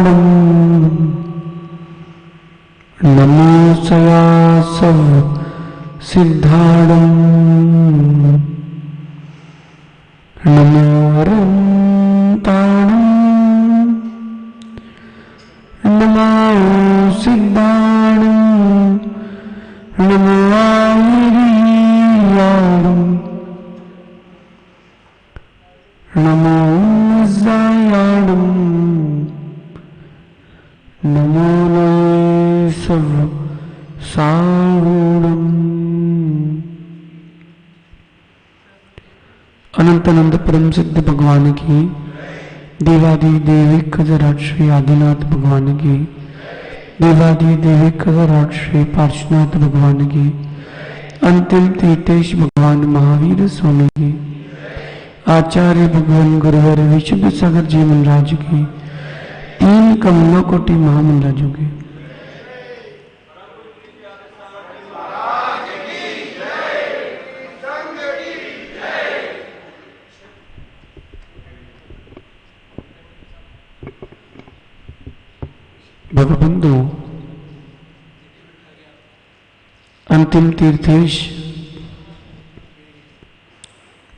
सिद्धाणम् नमो सयासव सिद्धाणम् नमो अरन्ताणम् नमो सिद्धाणम् नमो आयुर्याणम् नमो वज्रायाणम् नमो नैसव सागुणम्। अनंत अनंत परम सिद्ध भगवान की, देवादि देविक खजराट श्री आदिनाथ भगवान की, देवादि देविक खजराट श्री पार्श्वनाथ भगवान की, अंतिम तीर्थेश भगवान महावीर स्वामी की, आचार्य भगवान गुरुवर विशुद्ध सागर जी महाराज की, तीन कमला कोटि महामंडराजों की। भगवंतु अंतिम तीर्थेश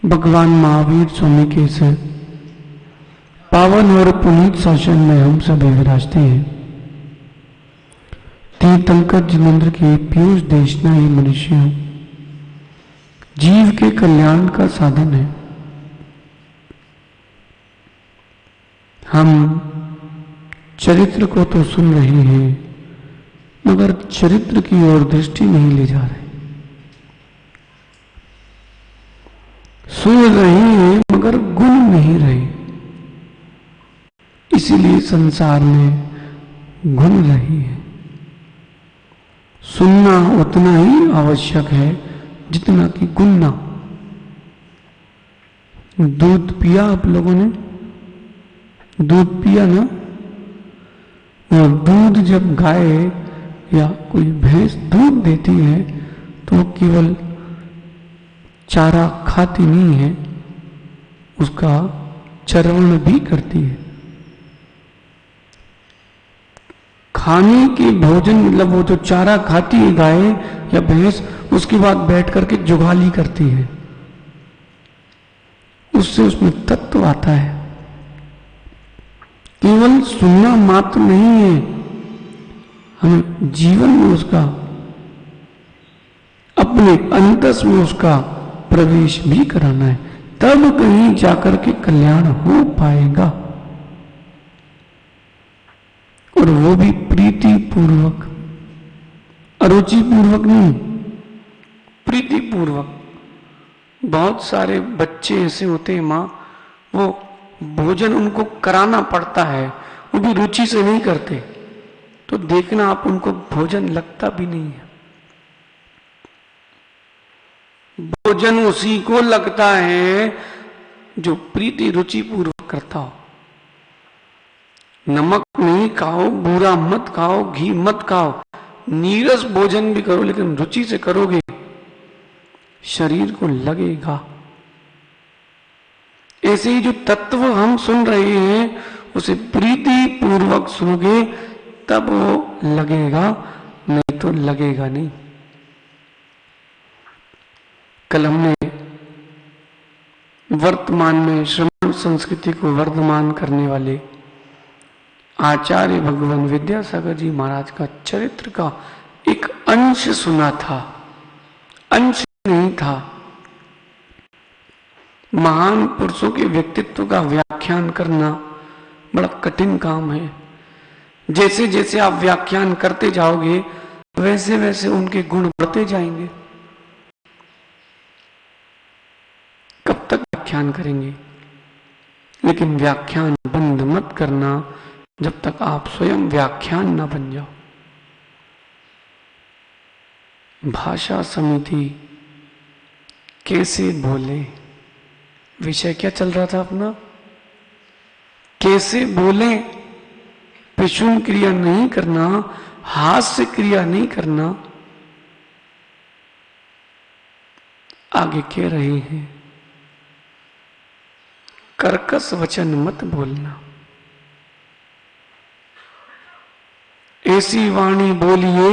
भगवान महावीर स्वामी के से पावन और पुनीत शासन में हम सब विराजते हैं। तीर्थंकर जिनेन्द्र के पीयूष देशना ही मनुष्य जीव के कल्याण का साधन है। हम चरित्र को तो सुन रहे हैं मगर चरित्र की ओर दृष्टि नहीं ले जा रहे। सुन रहे हैं मगर गुण नहीं रहे, इसीलिए संसार में घूम रही है। सुनना उतना ही आवश्यक है जितना कि गुनना। दूध पिया आप लोगों ने? दूध पिया ना? और दूध जब गाय या कोई भैंस दूध देती है तो केवल चारा खाती नहीं है, उसका चरवण भी करती है। खाने के भोजन मतलब वो जो चारा खाती है गाय या भैंस, उसके बाद बैठ करके जुगाली करती है, उससे उसमें तत्व आता है। केवल सुनना मात्र नहीं है, हमें जीवन में उसका, अपने अंतस में उसका प्रवेश भी कराना है, तब कहीं जाकर के कल्याण हो पाएगा। और वो भी प्रीति पूर्वक, अरुचि पूर्वक नहीं, प्रीति पूर्वक। बहुत सारे बच्चे ऐसे होते हैं माँ, वो भोजन उनको कराना पड़ता है, वो भी रुचि से नहीं करते, तो देखना आप उनको भोजन लगता भी नहीं है। भोजन उसी को लगता है जो प्रीति रुचि पूर्वक करता हो। नमक नहीं खाओ, बुरा मत खाओ, घी मत खाओ, नीरस भोजन भी करो, लेकिन रुचि से करोगे शरीर को लगेगा। ऐसे ही जो तत्व हम सुन रहे हैं उसे प्रीति पूर्वक सुनोगे तब वो लगेगा, नहीं तो लगेगा नहीं। कल हमने वर्तमान में श्रमण संस्कृति को वर्धमान करने वाले आचार्य भगवान विद्यासागर जी महाराज का चरित्र का एक अंश सुना था, अंश नहीं था। महान पुरुषों के व्यक्तित्व का व्याख्यान करना बड़ा कठिन काम है। जैसे जैसे आप व्याख्यान करते जाओगे वैसे वैसे उनके गुण बढ़ते जाएंगे। कब तक व्याख्यान करेंगे? लेकिन व्याख्यान बंद मत करना जब तक आप स्वयं व्याख्यान न बन जाओ। भाषा समिति कैसे बोले, विषय क्या चल रहा था अपना? कैसे बोले, पिछुन क्रिया नहीं करना, हास्य क्रिया नहीं करना। आगे कह रहे हैं कर्कश वचन मत बोलना। ऐसी वाणी बोलिए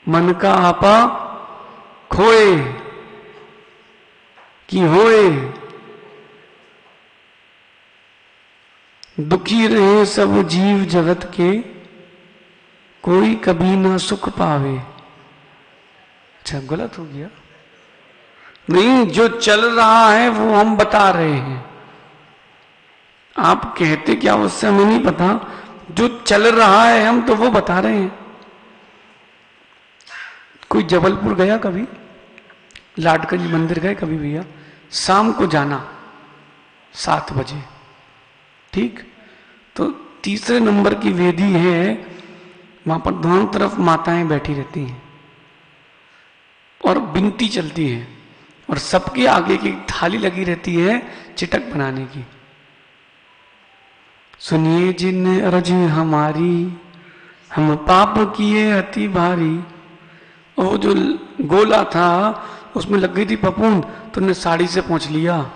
मन का आपा खोए कि होए, दुखी रहे सब जीव जगत के, कोई कभी ना सुख पावे। अच्छा गलत हो गया? नहीं, जो चल रहा है वो हम बता रहे हैं। आप कहते क्या उससे हमें नहीं पता, जो चल रहा है हम तो वो बता रहे हैं। कोई जबलपुर गया कभी? लाडकंज मंदिर गए कभी भैया? शाम को जाना 7 बजे, ठीक? तो तीसरे नंबर की वेदी है, वहां पर दोनों तरफ माताएं बैठी रहती हैं और बिनती चलती है, और सबके आगे की थाली लगी रहती है चिटक बनाने की। सुनिए जिन अर्ज हमारी, हम पाप किए अति भारी। और वो जो गोला था उसमें लग गई थी पपून, तो उन्हें साड़ी से पोंछ लिया।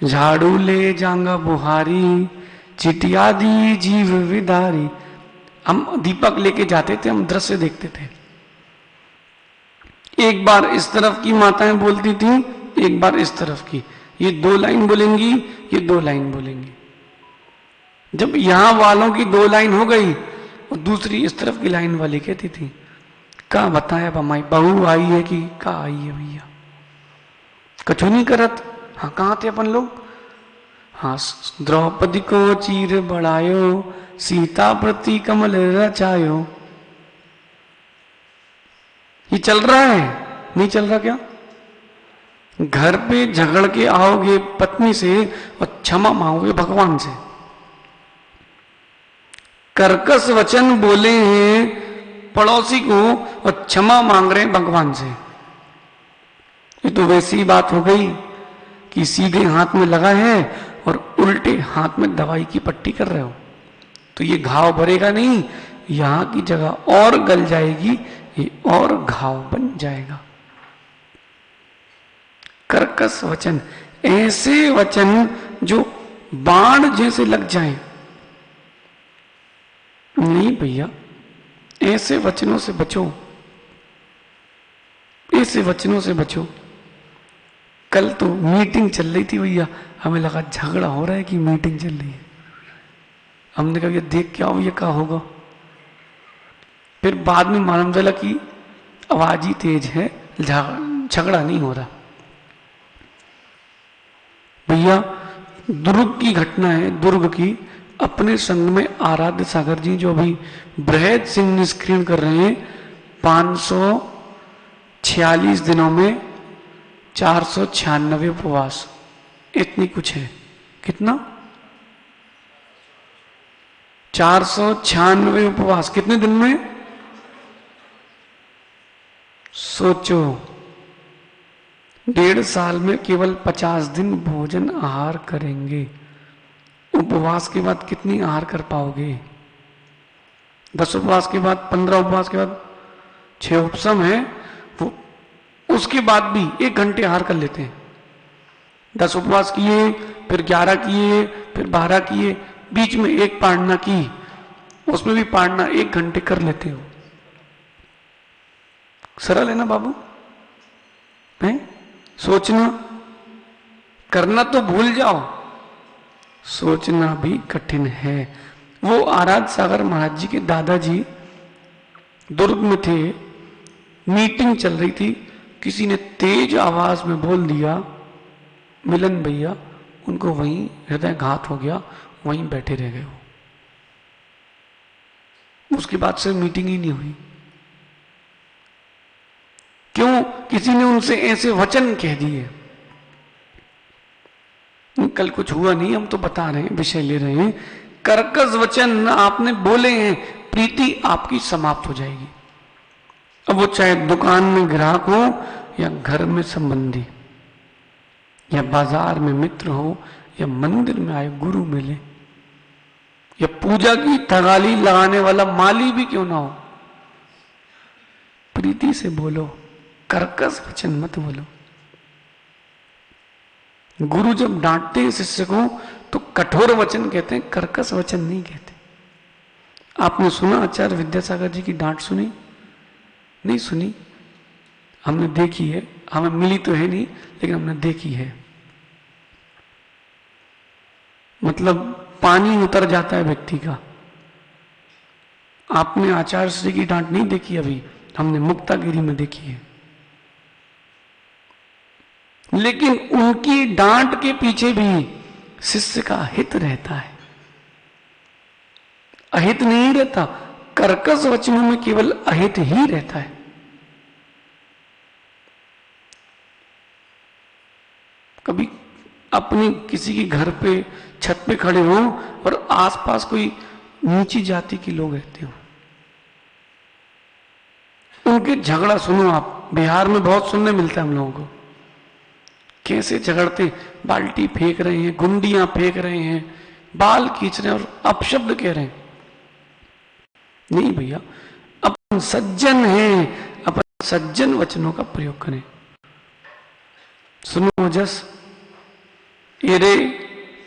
झाड़ू ले जांगा बुहारी, चिटिया दी जीव विदारी। हम दीपक लेके जाते थे, हम दृश्य देखते थे। एक बार इस तरफ की माताएं बोलती थी, एक बार इस तरफ की। ये 2 लाइन बोलेंगी, ये 2 लाइन बोलेंगी। जब यहां वालों की 2 लाइन हो गई और दूसरी इस तरफ की लाइन वाली कहती थी, का बताया हमारी बहू आई है कि का आई है भैया? कछु नहीं करत। हाँ, कहाँ थे अपन लोग? हाँ, द्रौपदी को चीर बढ़ायो, सीता प्रति कमल रचायो। ये चल रहा है? नहीं चल रहा क्या? घर पे झगड़ के आओगे पत्नी से और क्षमा मांगोगे भगवान से। कर्कश वचन बोले हैं पड़ोसी को और क्षमा मांग रहे हैं भगवान से। ये तो वैसी बात हो गई कि सीधे हाथ में लगा है और उल्टे हाथ में दवाई की पट्टी कर रहे हो, तो ये घाव भरेगा नहीं, यहां की जगह और गल जाएगी, ये और घाव बन जाएगा। कर्कश वचन, ऐसे वचन जो बाण जैसे लग जाएं। नहीं भैया, ऐसे वचनों से बचो, ऐसे वचनों से बचो। कल तो मीटिंग चल रही थी भैया, हमें लगा झगड़ा हो रहा है कि मीटिंग चल रही है। हमने कहा ये देख क्या हो, ये क्या होगा? फिर बाद में मालूम चला कि आवाज ही तेज है, झगड़ा नहीं हो रहा। भैया दुर्ग की घटना है, दुर्ग की। अपने संघ में आराध्य सागर जी जो अभी बृहद सिंह निष्क्रियण कर रहे हैं, 546 दिनों में 496 उपवास, इतनी कुछ है। कितना? 496 उपवास कितने दिन में? सोचो, 1.5 साल में केवल 50 दिन भोजन आहार करेंगे। उपवास के बाद कितनी आहार कर पाओगे? 10 उपवास के बाद, 15 उपवास के बाद 6 उपसम है वो, उसके बाद भी 1 घंटे आहार कर लेते हैं। 10 उपवास किए, फिर 11 किए, फिर 12 किए, बीच में 1 पाड़ना की, उसमें भी पाड़ना 1 घंटे कर लेते हो। सरल है ना बाबू? है? सोचना, करना तो भूल जाओ, सोचना भी कठिन है। वो आराध्य सागर महाराज जी के दादाजी दुर्ग में थे, मीटिंग चल रही थी, किसी ने तेज आवाज में बोल दिया मिलन भैया, उनको वहीं हृदय घात हो गया, वहीं बैठे रह गए वो। उसके बाद से मीटिंग ही नहीं हुई। क्यों? किसी ने उनसे ऐसे वचन कह दिए। कल कुछ हुआ नहीं, हम तो बता रहे हैं, विषय ले रहे हैं। कर्कश वचन आपने बोले हैं, प्रीति आपकी समाप्त हो जाएगी। अब वो चाहे दुकान में ग्राहक हो या घर में संबंधी या बाजार में मित्र हो या मंदिर में आए गुरु मिले या पूजा की तगाली लगाने वाला माली भी क्यों ना हो, प्रीति से बोलो, कर्कश वचन मत बोलो। गुरु जब डांटते हैं शिष्य को तो कठोर वचन कहते हैं, कर्कश वचन नहीं कहते। आपने सुना आचार्य विद्यासागर जी की डांट सुनी? नहीं सुनी। हमने देखी है, हमें मिली तो है नहीं, लेकिन हमने देखी है। मतलब पानी उतर जाता है व्यक्ति का। आपने आचार्य श्री की डांट नहीं देखी अभी, हमने मुक्तागिरी में देखी है। लेकिन उनकी डांट के पीछे भी शिष्य का हित रहता है, अहित नहीं रहता। कर्कश वचनों में केवल अहित ही रहता है। कभी अपनी किसी के घर पे छत पे खड़े हो और आसपास कोई नीची जाति के लोग रहते हो, उनके झगड़ा सुनो आप। बिहार में बहुत सुनने मिलता है हम लोगों को, कैसे झगड़ते, बाल्टी फेंक रहे हैं, गुंडियां फेंक रहे हैं, बाल खींच रहे हैं और अपशब्द कह रहे हैं। नहीं भैया, अपन सज्जन हैं, अपन सज्जन वचनों का प्रयोग करें। सुनो जस, ए रे,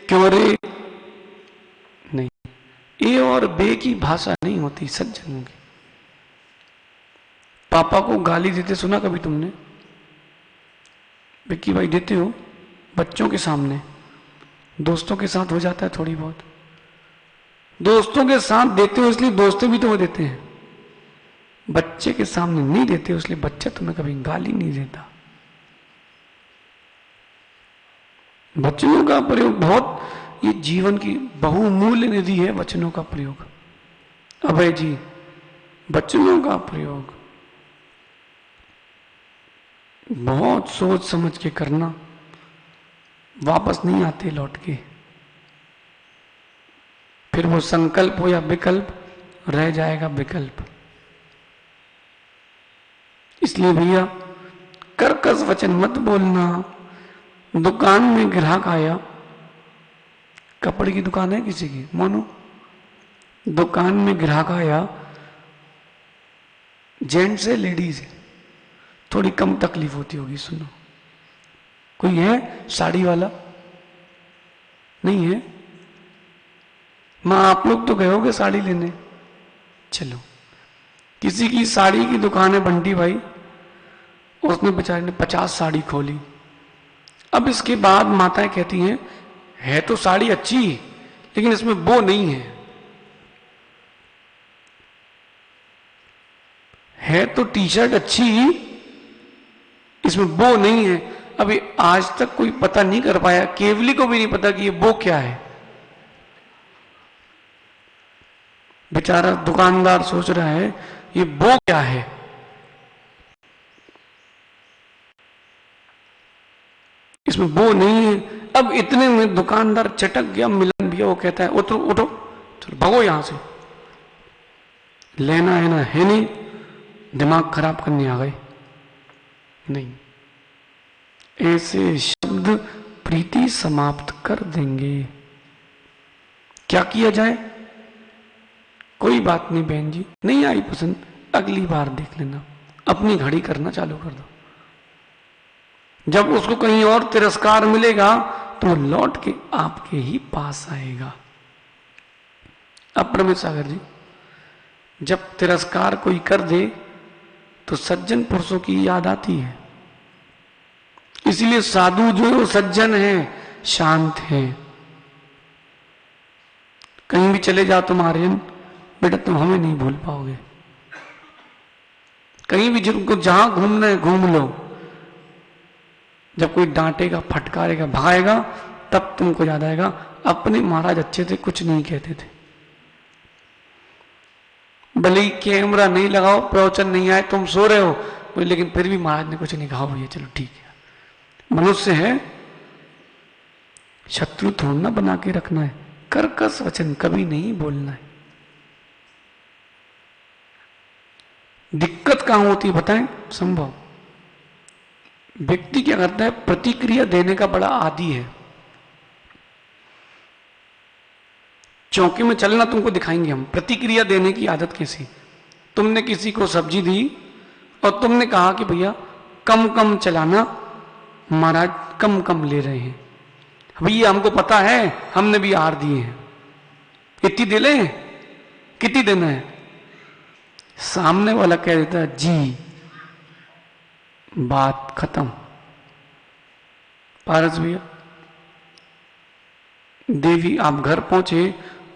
क्यों रे, नहीं, ए और बे की भाषा नहीं होती सज्जनों की। पापा को गाली देते सुना कभी तुमने? विक्की भाई देते हो बच्चों के सामने? दोस्तों के साथ हो जाता है थोड़ी बहुत। दोस्तों के साथ देते हो इसलिए दोस्त भी तो वो देते हैं, बच्चे के सामने नहीं देते हो इसलिए बच्चा तुम्हें कभी गाली नहीं देता। वचनों का प्रयोग बहुत, ये जीवन की बहुमूल्य निधि है वचनों का प्रयोग। अभय जी, वचनों का प्रयोग बहुत सोच समझ के करना, वापस नहीं आते लौट के। फिर वो संकल्प हो या विकल्प, रह जाएगा विकल्प। इसलिए भैया कर्कश वचन मत बोलना। दुकान में ग्राहक आया, कपड़े की दुकान है किसी की, मानो दुकान में ग्राहक आया, जेंट्स है लेडीज है, थोड़ी कम तकलीफ होती होगी। सुनो, कोई है साड़ी वाला? नहीं है? मां आप लोग तो गए होगे साड़ी लेने, चलो किसी की साड़ी की दुकान है बंटी भाई, उसने बेचारे ने 50 साड़ी खोली। अब इसके बाद माताएं कहती हैं, है तो साड़ी अच्छी लेकिन इसमें वो नहीं है तो टी शर्ट अच्छी, इसमें वो नहीं है। अभी आज तक कोई पता नहीं कर पाया, केवली को भी नहीं पता कि ये वो क्या है। बेचारा दुकानदार सोच रहा है ये वो क्या है। इसमें वो नहीं है। अब इतने में दुकानदार चटक गया, मिलन भैया, वो कहता है उठो उठो, चलो भागो यहां से, लेना है ना है नहीं, दिमाग खराब करने आ गए। नहीं, ऐसे शब्द प्रीति समाप्त कर देंगे। क्या किया जाए? कोई बात नहीं बहन जी, नहीं आई पसंद, अगली बार देख लेना। अपनी घड़ी करना चालू कर दो। जब उसको कहीं और तिरस्कार मिलेगा तो वो लौट के आपके ही पास आएगा। अब प्रमेश सागर जी, जब तिरस्कार कोई कर दे तो सज्जन पुरुषों की याद आती है। इसीलिए साधु जो है वो सज्जन है, शांत है। कहीं भी चले जाओ तुम आर्यन, बेटा तुम हमें नहीं भूल पाओगे। कहीं भी जिनको जहां घूमना है घूम लो, जब कोई डांटेगा, फटकारेगा, भगाएगा, तब तुमको याद आएगा अपने महाराज अच्छे थे, कुछ नहीं कहते थे। भले ही कैमरा नहीं लगाओ, प्रवचन नहीं आए, तुम सो रहे हो, लेकिन फिर भी महाराज ने कुछ नहीं कहा, भैया चलो ठीक है। मनुष्य है, शत्रु थोड़ा बना के रखना है। कर्कश वचन कभी नहीं बोलना है। दिक्कत कहां होती है बताएं? संभव व्यक्ति क्या करता है, प्रतिक्रिया देने का बड़ा आदी है। चौकी में चलना तुमको दिखाएंगे हम, प्रतिक्रिया देने की आदत कैसी। तुमने किसी को सब्जी दी और तुमने कहा कि भैया कम कम चलाना, महाराज कम कम ले रहे हैं। भैया हमको पता है, हमने भी हार दिए हैं, इतनी दे ले, कितनी देना है? सामने वाला कह देता है जी, बात खत्म। पारस भैया, देवी, आप घर पहुंचे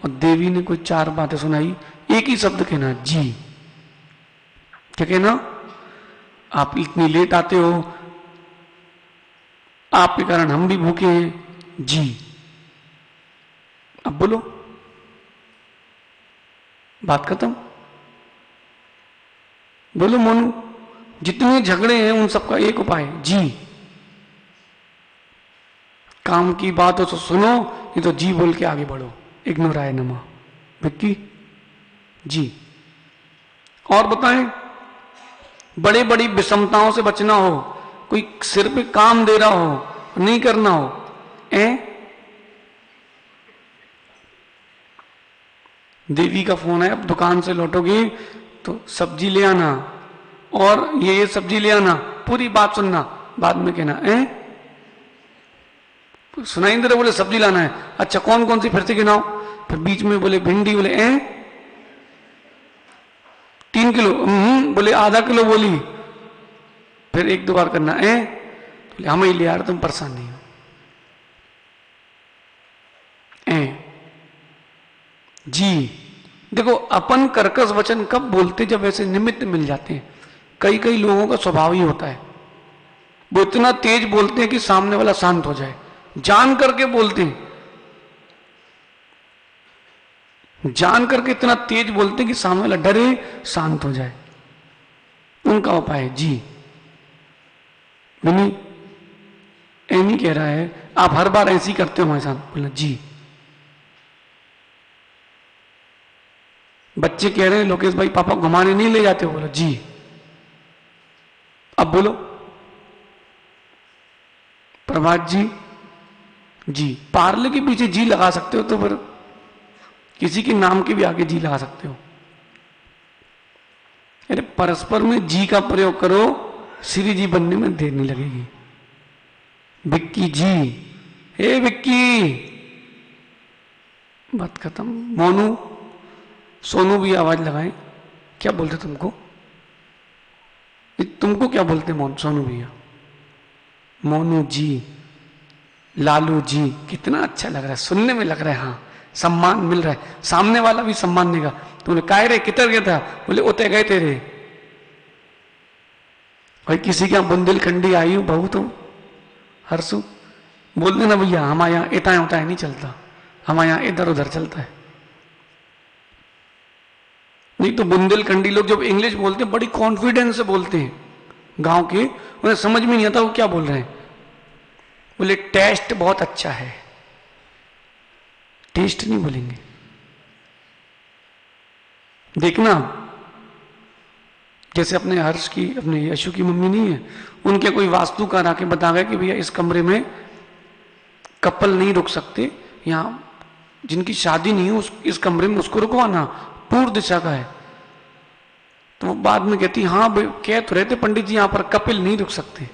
और देवी ने कोई 4 बातें सुनाई, एक ही शब्द कहना, जी। क्या कहना? आप इतनी लेट आते हो, आपके कारण हम भी भूखे हैं, जी। अब बोलो, बात खत्म। बोलो मोनू, जितने झगड़े हैं उन सबका एक उपाय, जी। काम की बात हो तो सुनो, ये तो जी बोल के आगे बढ़ो। इग्नोराय नमः। विक्की जी। और बताएं, बड़ी बड़ी विषमताओं से बचना हो, कोई सिर पे काम दे रहा हो, नहीं करना हो, देवी का फोन है, अब दुकान से लौटोगे तो सब्जी ले आना, और ये सब्जी ले आना, पूरी बात सुनना, बाद में कहना सुनाई दे रहा, बोले सब्जी लाना है, अच्छा कौन कौन सी फिर से गिनाओ, फिर बीच में बोले भिंडी, बोले 3 किलो, बोले आधा किलो बोली, फिर 1-2 बार करना, बोले हम ही ले यार, तुम परेशान नहीं हो, जी। देखो, अपन कर्कश वचन कब बोलते, जब ऐसे निमित्त मिल जाते हैं। कई कई लोगों का स्वभाव ही होता है, वो इतना तेज बोलते हैं कि सामने वाला शांत हो जाए, जान करके बोलते हैं, जान करके इतना तेज बोलते हैं कि सामने वाला डरे, शांत हो जाए। उनका उपाय है जी। नहीं, एमी कह रहा है आप हर बार ऐसी करते हो हमारे साथ, बोला जी। बच्चे कह रहे हैं लोकेश भाई पापा घुमाने नहीं ले जाते हो, बोला जी। अब बोलो, प्रभात जी, जी। पार्ले के पीछे जी लगा सकते हो तो फिर किसी के नाम के भी आगे जी लगा सकते हो। अरे परस्पर में जी का प्रयोग करो, श्री जी बनने में देर नहीं लगेगी। विक्की जी, हे विक्की, बात खत्म। मोनू, सोनू भी आवाज लगाए, क्या बोलते तुमको? तुमको क्या बोलते सोनू भैया? मोनू जी, लालू जी। कितना अच्छा लग रहा है, सुनने में लग रहा है, हाँ सम्मान मिल रहा है, सामने वाला भी सम्मान देगा। तुमने काय रे किधर गया था? बोले उते गए तेरे भाई, किसी के यहां बुंदेलखंडी आई हो बहू तुम, हरसू बोल देना भैया, हमारे यहाँ इताएं उताएं नहीं चलता, हमारे यहाँ इधर उधर चलता है। नहीं तो बुंदेलखंडी लोग जब इंग्लिश बोलते हैं बड़ी कॉन्फिडेंस से बोलते हैं, गांव के, उन्हें समझ में नहीं आता वो क्या बोल रहे हैं। बोले टेस्ट बहुत अच्छा है, टेस्ट नहीं बोलेंगे। देखना, जैसे अपने हर्ष की, अपने यशु की मम्मी नहीं है, उनके कोई वास्तुकार आके बता गया कि भैया इस कमरे में कपल नहीं रुक सकते, यहाँ जिनकी शादी नहीं है इस कमरे में उसको रुकवाना, पूर्व दिशा का है। तो वो बाद में कहती हाँ कह तो रहते पंडित जी यहाँ पर कपिल नहीं रुक सकते।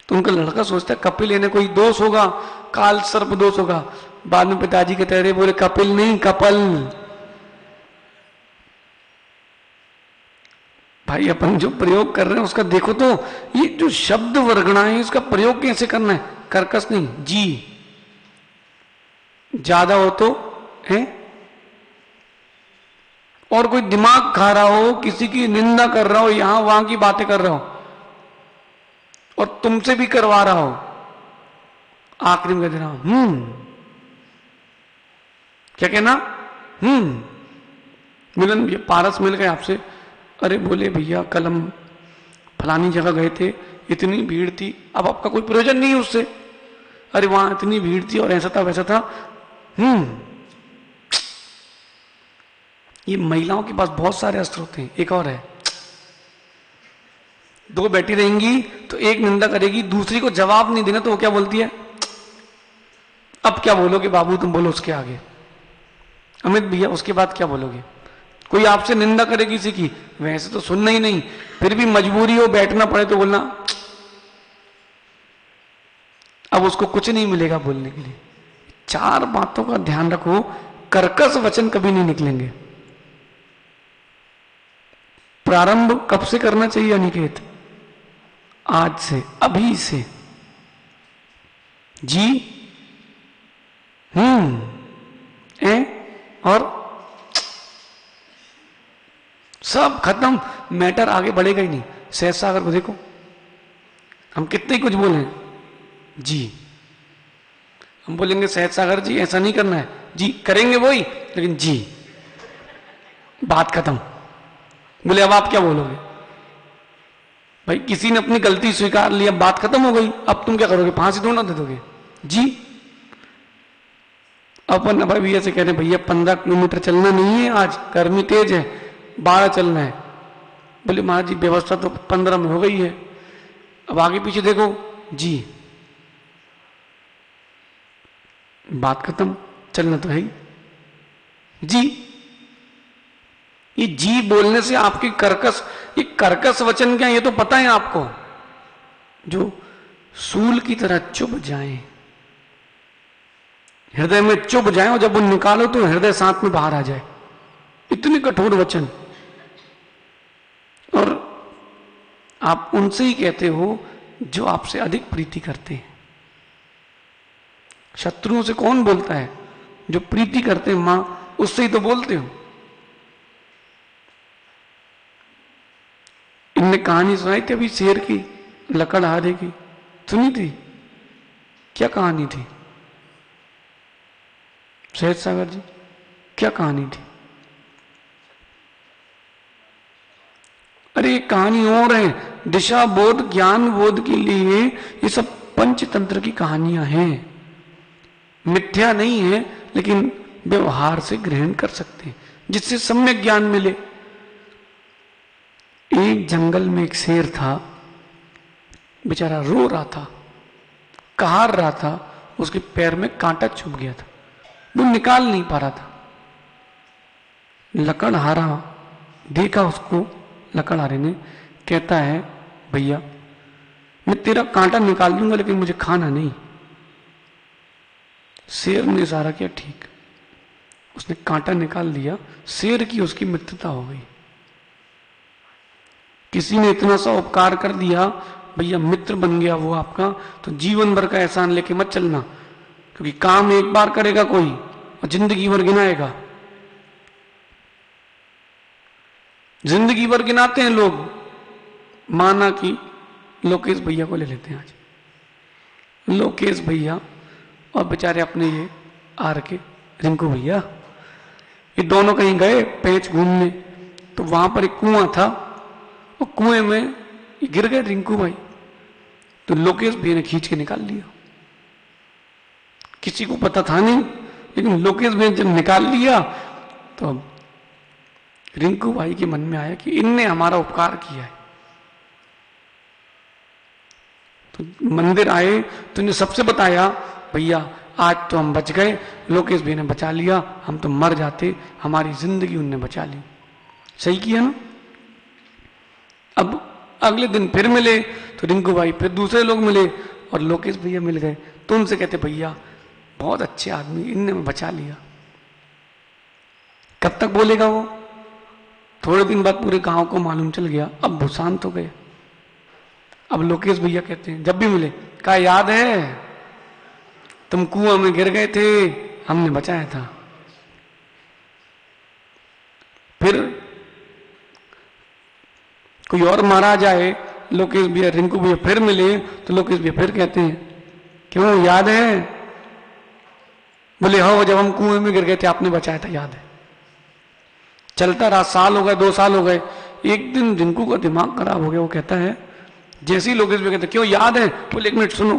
तो उनका लड़का सोचता है कपिल लेने कोई दोष होगा, काल सर्प दोष होगा। बाद में पिताजी कहते रहे, बोले कपिल नहीं कपल। भाई अपन जो प्रयोग कर रहे हैं उसका देखो तो, ये जो शब्द वर्गणा है इसका प्रयोग कैसे करना है, कर्कश नहीं, जी। ज्यादा हो तो है, और कोई दिमाग खा रहा हो, किसी की निंदा कर रहा हो, यहां वहां की बातें कर रहा हो और तुमसे भी करवा रहा हो, आखिरी में कह देना क्या कहना, मिलन भैया पारस मिल गए आपसे, अरे बोले भैया कल हम फलानी जगह गए थे, इतनी भीड़ थी, अब आपका कोई प्रयोजन नहीं है उससे, अरे वहां इतनी भीड़ थी और ऐसा था वैसा था। ये महिलाओं के पास बहुत सारे अस्त्र होते हैं। एक और है, दो बैठी रहेंगी तो एक निंदा करेगी, दूसरी को जवाब नहीं देना तो वो क्या बोलती है, अब क्या बोलोगे बाबू तुम, बोलो उसके आगे, अमित भैया उसके बाद क्या बोलोगे। कोई आपसे निंदा करे किसी की, वैसे तो सुनना ही नहीं, फिर भी मजबूरी हो बैठना पड़े तो बोलना अब उसको कुछ नहीं मिलेगा बोलने के लिए। चार बातों का ध्यान रखो, कर्कश वचन कभी नहीं निकलेंगे। प्रारंभ कब से करना चाहिए अनिकेत? आज से, अभी से। जी, और सब खत्म, मैटर आगे बढ़ेगा ही नहीं। सहज सागर को देखो, हम कितने कुछ बोले जी, हम बोलेंगे सहज सागर जी ऐसा नहीं करना है, जी करेंगे वही, लेकिन जी, बात खत्म। बोले अब आप क्या बोलोगे? भाई किसी ने अपनी गलती स्वीकार ली, अब बात खत्म हो गई, अब तुम क्या करोगे? फांसी थोड़ा दे दोगे जी। अपन भाई भैया से कह रहे भैया 15 किलोमीटर चलना नहीं है, आज गर्मी तेज है, 12 चलना है। बोले महाराज जी व्यवस्था तो 15 में हो गई है, अब आगे पीछे देखो जी, बात खत्म, चलना तो है ही जी। ये जी बोलने से आपकी कर्कश, ये कर्कश वचन क्या, ये तो पता है आपको, जो सूल की तरह चुभ जाए, हृदय में चुभ जाए, और जब वो निकालो तो हृदय साथ में बाहर आ जाए, इतने कठोर वचन। और आप उनसे ही कहते हो जो आपसे अधिक प्रीति करते हैं। शत्रुओं से कौन बोलता है? जो प्रीति करते हैं मां, उससे ही तो बोलते हो। इनने कहानी सुनाई थी अभी शेर की, लकड़हारे की, सुनी थी? क्या कहानी थी सहज सागर जी, क्या कहानी थी? अरे कहानी और है, दिशा बोध ज्ञान बोध के लिए ये सब पंचतंत्र की कहानियां हैं। मिथ्या नहीं है, लेकिन व्यवहार से ग्रहण कर सकते हैं, जिससे सम्यक ज्ञान मिले। एक जंगल में एक शेर था, बेचारा रो रहा था, कहार रहा था, उसके पैर में कांटा चुभ गया था, वो निकाल नहीं पा रहा था। लकड़हारा देखा उसको, लकड़हारे ने, कहता है भैया मैं तेरा कांटा निकाल दूंगा, लेकिन मुझे खाना नहीं। शेर ने इशारा किया ठीक, उसने कांटा निकाल दिया, शेर की उसकी मित्रता हो गई। किसी ने इतना सा उपकार कर दिया, भैया मित्र बन गया वो आपका, तो जीवन भर का एहसान लेके मत चलना, क्योंकि काम एक बार करेगा कोई और जिंदगी भर गिनाएगा। जिंदगी भर गिनाते हैं लोग। माना कि लोकेश भैया को ले लेते हैं आज, लोकेश भैया और बेचारे अपने ये आर के रिंकू भैया, ये दोनों कहीं गए पेंच घूमने, तो वहां पर एक कुआं था, और कुएं में गिर गए रिंकू भाई, तो लोकेश भैया ने खींच के निकाल लिया। किसी को पता था नहीं, लेकिन लोकेश भैया जब निकाल लिया तो रिंकू भाई के मन में आया कि इनने हमारा उपकार किया है। तो मंदिर आए तो इन्हें सबसे बताया, भैया आज तो हम बच गए, लोकेश भैया ने बचा लिया, हम तो मर जाते, हमारी जिंदगी उनने बचा ली। सही किया ना? अब अगले दिन फिर मिले तो रिंकू भाई, फिर दूसरे लोग मिले और लोकेश भैया मिल गए, तो उनसे कहते भैया बहुत अच्छे आदमी, इनने बचा लिया। कब तक बोलेगा वो? थोड़े दिन बाद पूरे गांव को मालूम चल गया, अब वो शांत हो गए। अब लोकेश भैया कहते हैं जब भी मिले, कहा याद है तुम कुआं में गिर गए थे, हमने बचाया था। फिर कोई और मारा जाए, लोकेश भैया रिंकू भैया फिर मिले तो लोकेश भैया फिर कहते हैं क्यों याद है? बोले हाँ, जब हम कुएं में गिर गए थे आपने बचाया था, याद है। चलता रहा, साल हो गए, 2 साल हो गए। एक दिन रिंकू का दिमाग खराब हो गया, वो कहता है जैसे ही लोकेश भैया कहते क्यों याद है? बोले 1 मिनट सुनो,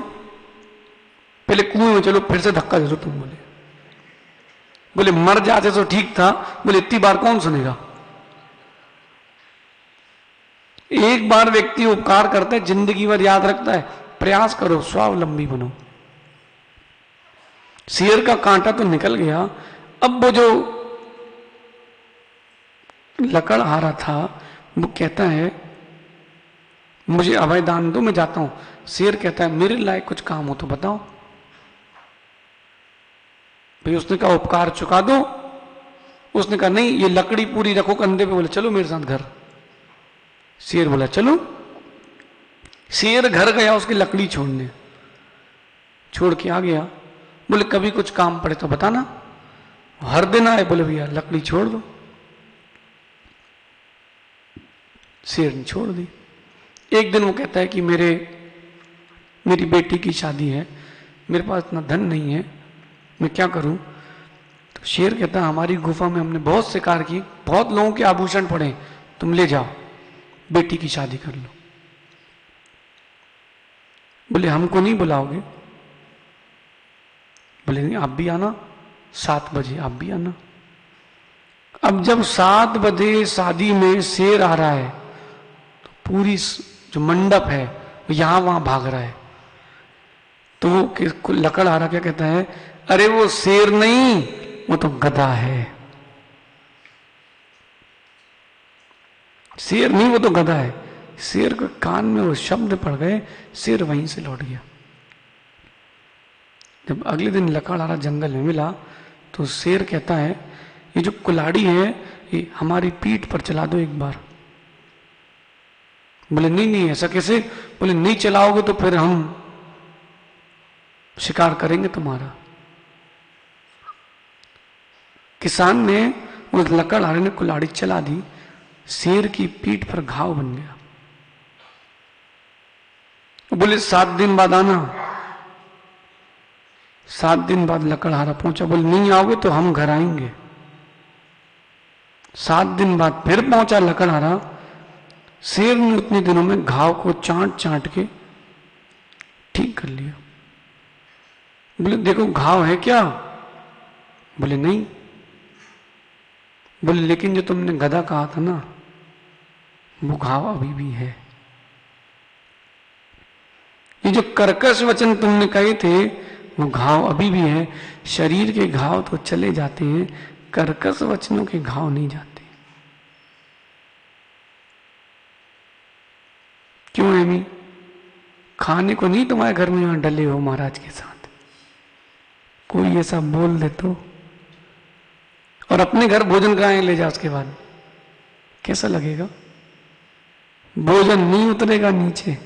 पहले कुएं में चलो, फिर से धक्का दे दो तुम। बोले मर जाते तो ठीक था, बोले इतनी बार कौन सुनेगा। एक बार व्यक्ति उपकार करता है, जिंदगी भर याद रखता है। प्रयास करो, स्वावलंबी बनो। शेर का कांटा तो निकल गया, अब वो जो लकड़हारा था वो कहता है मुझे अभय दान दो, मैं जाता हूं। शेर कहता है मेरे लायक कुछ काम हो तो बताओ। भाई उसने कहा उपकार चुका दो। उसने कहा नहीं, ये लकड़ी पूरी रखो कंधे पे। बोले चलो मेरे साथ घर। शेर बोला चलो। शेर घर गया उसकी लकड़ी छोड़ने, छोड़ के आ गया। बोले कभी कुछ काम पड़े तो बताना। हर दिन आए, बोले भैया लकड़ी छोड़ दो। शेर ने छोड़ दी। एक दिन वो कहता है कि मेरी बेटी की शादी है, मेरे पास इतना धन नहीं है, मैं क्या करूं। तो शेर कहता है हमारी गुफा में हमने बहुत शिकार की, बहुत लोगों के आभूषण पड़े, तुम ले जाओ, बेटी की शादी कर लो। बोले हमको नहीं बुलाओगे। बोले नहीं, आप भी आना 7 बजे, आप भी आना। अब जब 7 बजे शादी में शेर आ रहा है तो पूरी जो मंडप है यहां वहां भाग रहा है। तो वो लकड़ आ रहा क्या कहता है, अरे वो शेर नहीं, वो तो गधा है। शेर नहीं, वो तो गधा है। शेर के कान में वो शब्द पड़ गए, शेर वहीं से लौट गया। जब अगले दिन लकड़हारा जंगल में मिला तो शेर कहता है ये जो कुल्हाड़ी है ये हमारी पीठ पर चला दो एक बार। बोले नहीं नहीं, ऐसा कैसे। बोले नहीं चलाओगे तो फिर हम शिकार करेंगे तुम्हारा। किसान ने उस लकड़हारे ने कुल्हाड़ी चला दी, शेर की पीठ पर घाव बन गया। बोले 7 दिन बाद आना। 7 दिन बाद लकड़हारा पहुंचा। बोले नहीं आओगे तो हम घर आएंगे। 7 दिन बाद फिर पहुंचा लकड़हारा। शेर ने उतने दिनों में घाव को चाट चाट के ठीक कर लिया। बोले देखो घाव है क्या। बोले नहीं। बोले लेकिन जो तुमने गधा कहा था ना, वो घाव अभी भी है। ये जो कर्कश वचन तुमने कहे थे वो घाव अभी भी है। शरीर के घाव तो चले जाते हैं, कर्कश वचनों के घाव नहीं जाते। क्यों एमी, खाने को नहीं तुम्हारे घर में यहां डले हो महाराज के साथ, कोई ऐसा बोल दे तो, और अपने घर भोजन कराए ले जा, उसके बाद कैसा लगेगा। भोजन नहीं उतरेगा नीचे,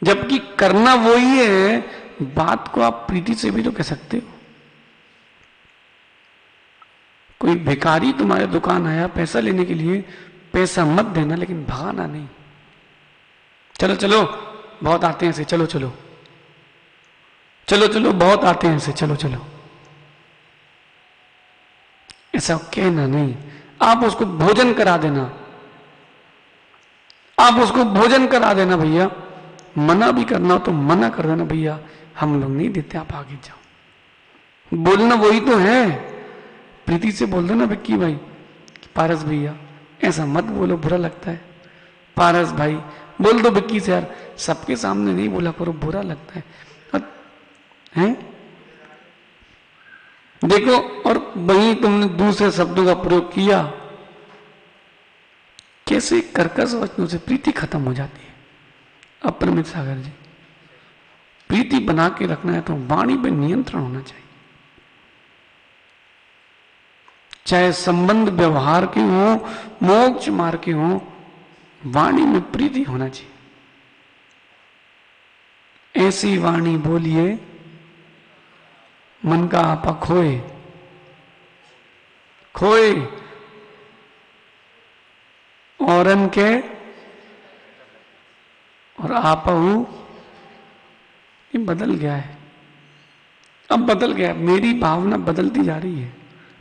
जबकि करना वो ही है। बात को आप प्रीति से भी तो कह सकते हो। कोई भिखारी तुम्हारे दुकान आया पैसा लेने के लिए, पैसा मत देना लेकिन भगाना नहीं। चलो चलो बहुत आते हैं से, चलो चलो चलो चलो बहुत आते हैं से, चलो चलो, ऐसा कहना नहीं। आप उसको भोजन करा देना, आप उसको भोजन करा देना भैया। मना भी करना हो तो मना कर देना, भैया हम लोग नहीं देते, आप आगे जाओ। बोलना वही तो है। प्रीति से बोल देना विक्की भाई, पारस भैया ऐसा मत बोलो, बुरा लगता है। पारस भाई बोल दो विक्की से, यार सबके सामने नहीं बोला करो, बुरा लगता है। देखो, और वहीं तुमने दूसरे शब्दों का प्रयोग किया, कैसे कर्कश वचनों से प्रीति खत्म हो जाती है। अपरमित सागर जी, प्रीति बना के रखना है तो वाणी पे नियंत्रण होना चाहिए। चाहे संबंध व्यवहार के हो, मोक्ष मार्ग के हो, वाणी में प्रीति होना चाहिए। ऐसी वाणी बोलिए मन का आपा खोए खोए, औरन के और आपहू। ये बदल गया है, अब बदल गया। मेरी भावना बदलती जा रही है,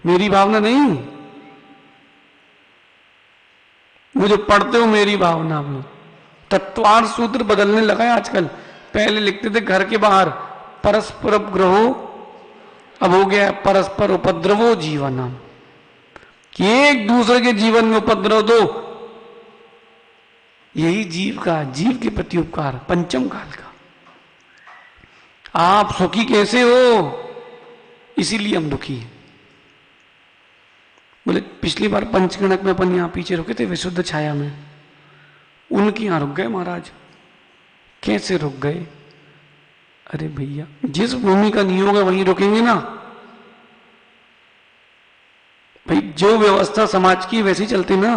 मेरी भावना नहीं। वो जो पढ़ते हो मेरी भावना में, तत्वार सूत्र बदलने लगा है आजकल। पहले लिखते थे घर के बाहर परस्पर उपग्रहो, अब हो गया परस्पर उपद्रवो जीवनम, कि एक दूसरे के जीवन में उपद्रव दो। यही जीव के प्रति उपकार, पंचम काल का। आप सुखी कैसे हो, इसीलिए हम दुखी हैं। बोले पिछली बार पंचगणक में अपन यहां पीछे रुके थे विशुद्ध छाया में, उनके यहां रुक गए महाराज। कैसे रुक गए? अरे भैया, जिस भूमि का नियोग है वहीं रुकेंगे ना भाई। जो व्यवस्था समाज की वैसी चलती ना।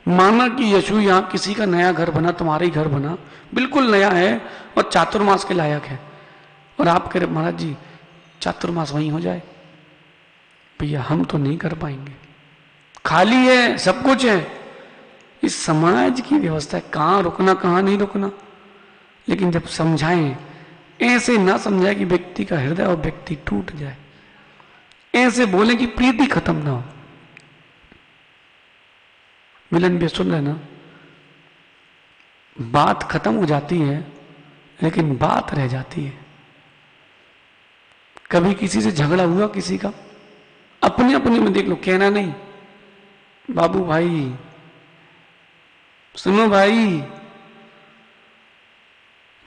माना कि यशु यहां किसी का नया घर बना, तुम्हारा ही घर बना, बिल्कुल नया है और चातुर्मास के लायक है, और आप कह रहे महाराज जी चातुर्मास वहीं हो जाए। भैया हम तो नहीं कर पाएंगे, खाली है, सब कुछ है। इस समाज की व्यवस्था है, कहां रुकना कहां नहीं रुकना। लेकिन जब समझाएं, ऐसे ना समझाए कि व्यक्ति का हृदय और व्यक्ति टूट जाए, ऐसे बोले कि प्रीति खत्म ना हो। मिलन भी सुन रहे ना, बात खत्म हो जाती है लेकिन बात रह जाती है। कभी किसी से झगड़ा हुआ किसी का, अपने अपने में देख लो, कहना नहीं बाबू भाई सुनो भाई,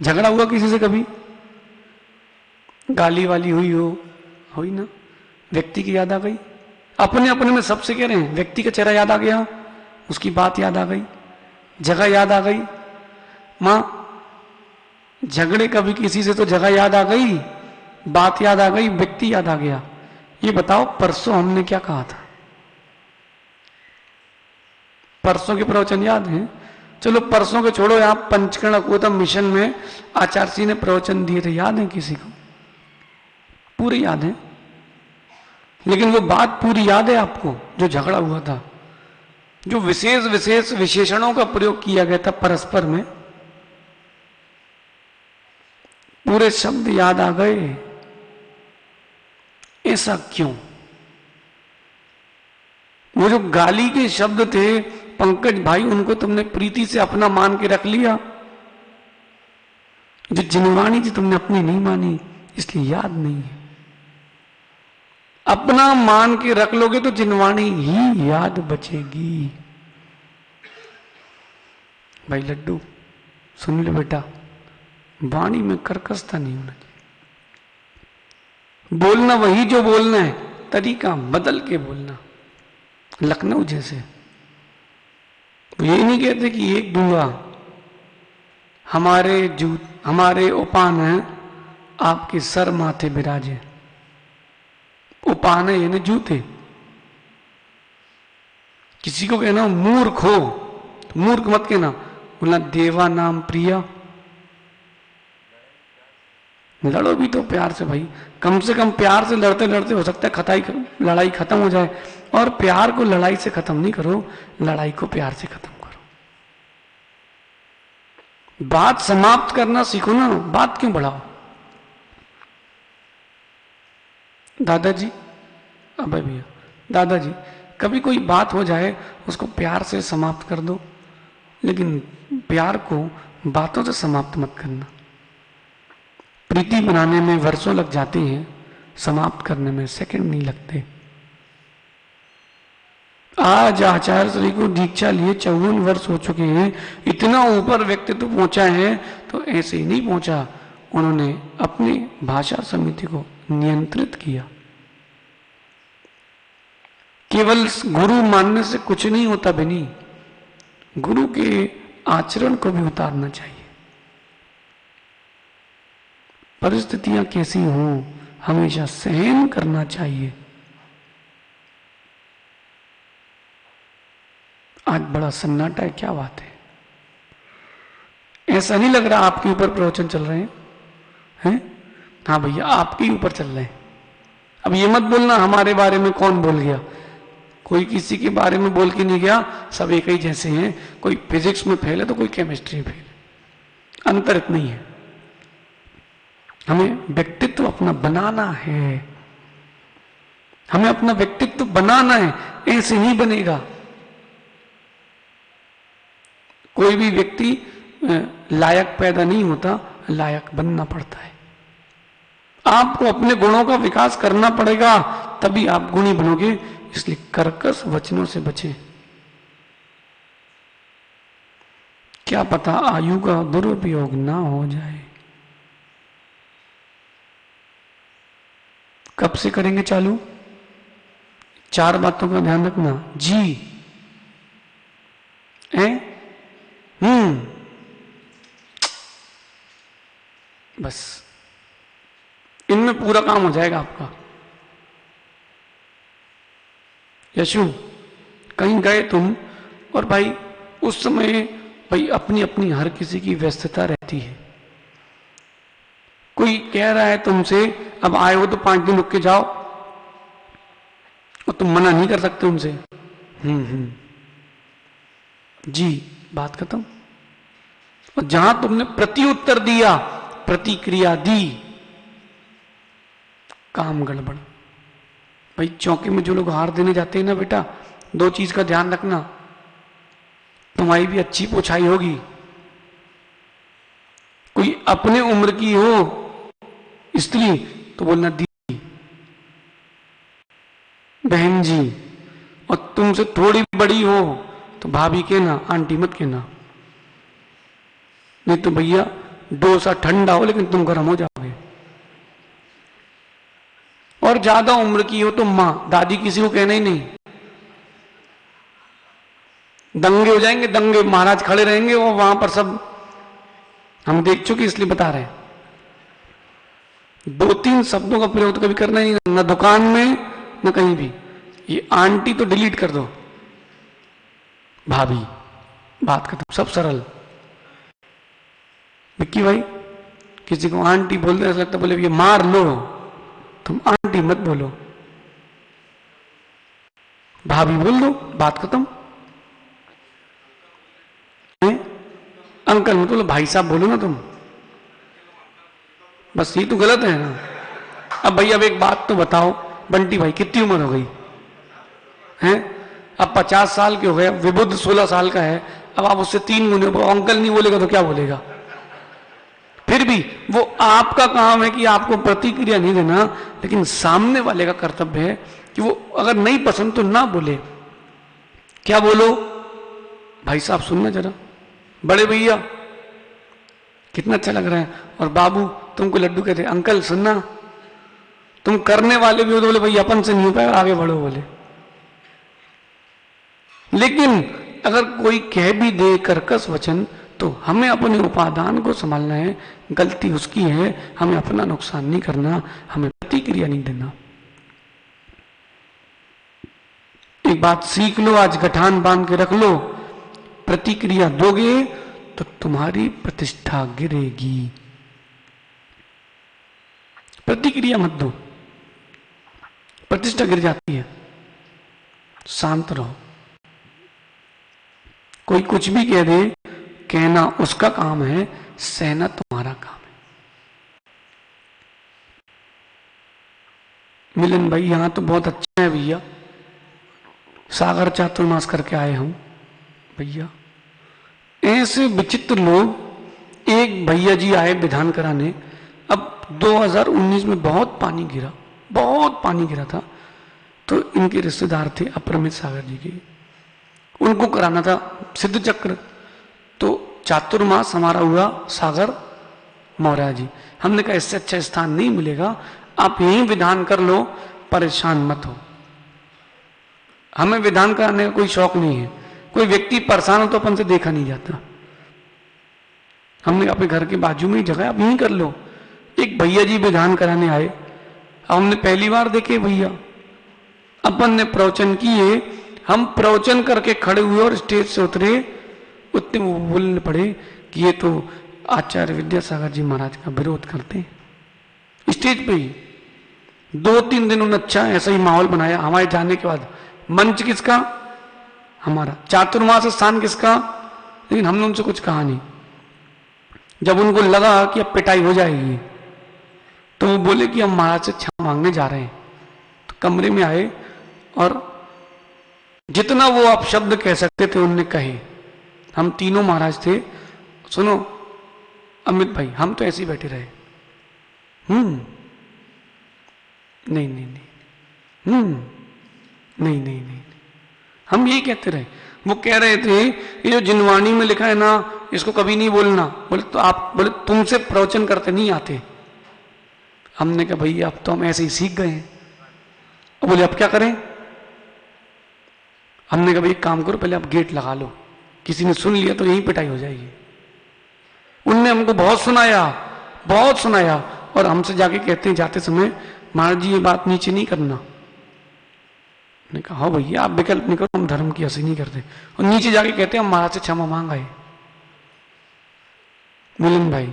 झगड़ा हुआ किसी से, कभी गाली वाली हुई ना, व्यक्ति की याद आ गई। अपने अपने में सबसे कह रहे हैं, व्यक्ति का चेहरा याद आ गया, उसकी बात याद आ गई, जगह याद आ गई। मां झगड़े कभी किसी से तो जगह याद आ गई, बात याद आ गई, व्यक्ति याद आ गया। ये बताओ परसों हमने क्या कहा था? परसों के प्रवचन याद हैं? चलो परसों के छोड़ो, यहां पंचकर्ण अकूतम मिशन में आचार्य जी ने प्रवचन दिए थे, याद है किसी को? पूरे याद है, लेकिन वो बात पूरी याद है आपको जो झगड़ा हुआ था, जो विशेष विशेष विशेषणों का प्रयोग किया गया था परस्पर में, पूरे शब्द याद आ गए। ऐसा क्यों? वो जो गाली के शब्द थे पंकज भाई, उनको तुमने प्रीति से अपना मान के रख लिया। जो जिनवाणी थी तुमने अपनी नहीं मानी, इसलिए याद नहीं है। अपना मान के रख लोगे तो जिनवाणी ही याद बचेगी। भाई लड्डू सुन लो बेटा, वाणी में कर्कशता नहीं होना चाहिए। बोलना वही जो बोलना है, तरीका बदल के बोलना। लखनऊ जैसे ये नहीं कहते कि एक दूंगा, हमारे उपान है आपके सर माथे विराजे। उपान है यानी जूते। किसी को कहना मूर्ख हो, तो मूर्ख मत कहना, बोलना देवा नाम प्रिया। लड़ो भी तो प्यार से भाई, कम से कम प्यार से लड़ते लड़ते हो सकता है लड़ाई खत्म हो जाए। और प्यार को लड़ाई से खत्म नहीं करो, लड़ाई को प्यार से खत्म करो। बात समाप्त करना सीखो ना, बात क्यों बढ़ाओ? दादाजी, अबे भैया, दादाजी, कभी कोई बात हो जाए उसको प्यार से समाप्त कर दो, लेकिन प्यार को बातों से समाप्त मत करना। प्रीति बनाने में वर्षों लग जाते हैं, समाप्त करने में सेकंड नहीं लगते। आज आचार्य श्री को दीक्षा लिए 54 वर्ष हो चुके हैं। इतना ऊपर व्यक्तित्व पहुंचा है तो ऐसे ही नहीं पहुंचा, उन्होंने अपनी भाषा समिति को नियंत्रित किया। केवल गुरु मानने से कुछ नहीं होता बनी, गुरु के आचरण को भी उतारना चाहिए। परिस्थितियां कैसी हों हमेशा सहन करना चाहिए। आज बड़ा सन्नाटा है, क्या बात है? ऐसा नहीं लग रहा आपके ऊपर प्रवचन चल रहे हैं? हाँ भैया आपके ऊपर चल रहे हैं। अब ये मत बोलना हमारे बारे में कौन बोल गया, कोई किसी के बारे में बोल के नहीं गया, सब एक ही जैसे हैं। कोई फिजिक्स में फेल है तो कोई केमिस्ट्री में फेल है, अंतर इतना ही है। हमें व्यक्तित्व अपना बनाना है, हमें अपना व्यक्तित्व बनाना है, ऐसे नहीं बनेगा। कोई भी व्यक्ति लायक पैदा नहीं होता, लायक बनना पड़ता है। आपको अपने गुणों का विकास करना पड़ेगा, तभी आप गुणी बनोगे। इसलिए कर्कश वचनों से बचें। क्या पता आयु का दुरुपयोग ना हो जाए। कब से करेंगे चालू? 4 बातों का ध्यान रखना। जी है बस इनमें पूरा काम हो जाएगा आपका। यशु कहीं गए तुम, और भाई उस समय भाई अपनी अपनी हर किसी की व्यस्तता रहती है। कोई कह रहा है तुमसे अब आए हो तो 5 दिन रुक के जाओ, और तुम मना नहीं कर सकते उनसे। जी, बात खत्म। और जहां तुमने प्रति उत्तर दिया, प्रतिक्रिया दी, काम गड़बड़। भाई चौके में जो लोग हार देने जाते हैं ना बेटा, 2 चीज का ध्यान रखना, तुम्हारी भी अच्छी पोछाई होगी। कोई अपने उम्र की हो स्त्री तो बोलना दीदी, बहन जी, और तुमसे थोड़ी बड़ी हो तो भाभी कहना, आंटी मत कहना। नहीं तो भैया डोसा ठंडा हो लेकिन तुम गर्म हो जाओगे। और ज्यादा उम्र की हो तो मां, दादी किसी को कहना ही नहीं। दंगे हो जाएंगे, दंगे, महाराज खड़े रहेंगे और वहां पर सब हम देख चुके इसलिए बता रहे हैं। 2-3 शब्दों का प्रयोग तो कभी करना ही नहीं, न दुकान में न कहीं भी। ये आंटी तो डिलीट कर दो, भाभी, बात खत्म, सब सरल। विक्की भाई किसी को आंटी बोलते ऐसा लगता बोले ये मार लो, तुम आंटी मत बोलो, भाभी बोल दो, बात खत्म। अंकल मत बोलो, भाई साहब बोलो ना तुम, बस ये तो गलत है ना। अब भाई अब एक बात तो बताओ, बंटी भाई कितनी उम्र हो गई है? अब 50 साल के हो गए, विबुद्ध 16 साल का है। अब आप उससे 3 गुने, अंकल नहीं बोलेगा तो क्या बोलेगा? फिर भी वो आपका काम है कि आपको प्रतिक्रिया नहीं देना, लेकिन सामने वाले का कर्तव्य है कि वो अगर नहीं पसंद तो ना बोले। क्या बोलो? भाई साहब सुनना जरा, बड़े भैया कितना अच्छा लग रहा है, और बाबू तुमको लड्डू कहते, अंकल सुनना, तुम करने वाले भी हो तो बोले भैया अपन से नहीं हो पाएगा, आगे बढ़ो बोले। लेकिन अगर कोई कह भी दे कर्कश वचन तो हमें अपने उपादान को संभालना है। गलती उसकी है, हमें अपना नुकसान नहीं करना, हमें प्रतिक्रिया नहीं देना। एक बात सीख लो, आज गठान बांध के रख लो, प्रतिक्रिया दोगे तो तुम्हारी प्रतिष्ठा गिरेगी। प्रतिक्रिया मत दो, प्रतिष्ठा गिर जाती है। शांत रहो। कोई कुछ भी कह दे, कहना उसका काम है, सहना तुम्हारा काम है। मिलन भाई यहां तो बहुत अच्छा है भैया, सागर चातुर्मास करके आए हूं भैया। ऐसे विचित्र लोग, एक भैया जी आए विधान कराने। अब 2019 में बहुत पानी गिरा, बहुत पानी गिरा था, तो इनके रिश्तेदार थे अपरमित सागर जी के, उनको कराना था सिद्ध चक्र। तो चातुर्मास हमारा हुआ सागर मौर्य जी। हमने कहा इससे अच्छा स्थान नहीं मिलेगा, आप यहीं विधान कर लो, परेशान मत हो। हमें विधान कराने का कोई शौक नहीं है, कोई व्यक्ति परेशान हो तो अपन से देखा नहीं जाता। हमने अपने घर के बाजू में ही जगह, आप यहीं कर लो। एक भैया जी विधान कराने आए, हमने पहली बार देखे भैया, अपन ने प्रवचन किए, हम प्रवचन करके खड़े हुए और स्टेज से उतरे, उतने वो बोलने पड़े कि ये तो आचार्य विद्यासागर जी महाराज का विरोध करते हैं। स्टेज पे ही 2-3 दिन उन्होंने अच्छा ऐसा ही माहौल बनाया। हमारे जाने के बाद मंच किसका? हमारा। चातुर्मास स्थान किसका? लेकिन हमने उनसे कुछ कहा नहीं। जब उनको लगा कि अब पिटाई हो जाएगी तो वो बोले कि हम महाराज से क्षमा मांगने जा रहे हैं। तो कमरे में आए और जितना वो आप शब्द कह सकते थे उनने कहे। हम तीनों महाराज थे। सुनो अमित भाई, हम तो ऐसे ही बैठे रहे। नहीं नहीं नहीं, नहीं नहीं नहीं, हम यही कहते रहे। वो कह रहे थे ये जो जिनवाणी में लिखा है ना, इसको कभी नहीं बोलना। बोले तो आप, बोले तुमसे प्रवचन करते नहीं आते। हमने कहा भैया अब तो हम ऐसे ही सीख गए हैं। बोले अब क्या करें? हमने कहा भाई एक काम करो, पहले आप गेट लगा लो, किसी ने सुन लिया तो यहीं पिटाई हो जाएगी। उनने हमको बहुत सुनाया, बहुत सुनाया, और हमसे जाके कहते हैं जाते समय, महाराज जी ये बात नीचे नहीं करना। ने कहा हाँ भैया आप विकल्प नहीं करो, हम धर्म की हंसी नहीं करते। और नीचे जाके कहते हैं हम महाराज से क्षमा मांग आए। मिलन भाई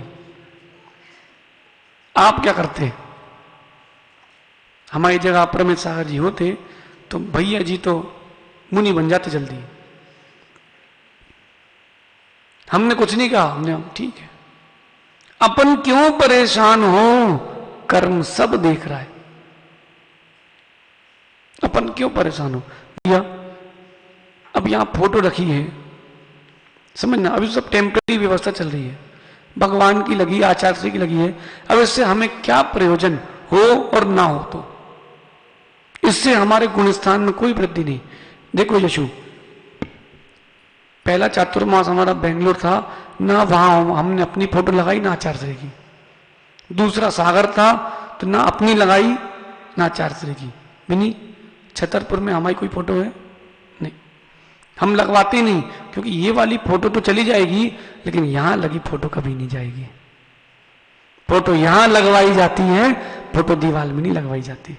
आप क्या करते? हमारी जगह प्रमित सागर जी होते तो भैया जी तो मुनि बन जाते जल्दी। हमने कुछ नहीं कहा, हमने ठीक है, अपन क्यों परेशान हो, कर्म सब देख रहा है, अपन क्यों परेशान हो। भैया अब यहां फोटो रखी है, समझना, अभी सब टेम्पररी व्यवस्था चल रही है, भगवान की लगी, आचार्य श्री की लगी है। अब इससे हमें क्या प्रयोजन हो और ना हो, तो इससे हमारे गुणस्थान में कोई वृद्धि नहीं। देखो यशु, पहला चातुर्मास हमारा बेंगलोर था ना, वहां हमने अपनी फोटो लगाई ना आचार्य श्री की। दूसरा सागर था तो ना अपनी लगाई ना आचार्य श्री की। मिनी छतरपुर में हमारी कोई फोटो है नहीं, हम लगवाते नहीं, क्योंकि ये वाली फोटो तो चली जाएगी लेकिन यहां लगी फोटो कभी नहीं जाएगी। फोटो यहां लगवाई जाती है, फोटो दीवार में नहीं लगवाई जाती।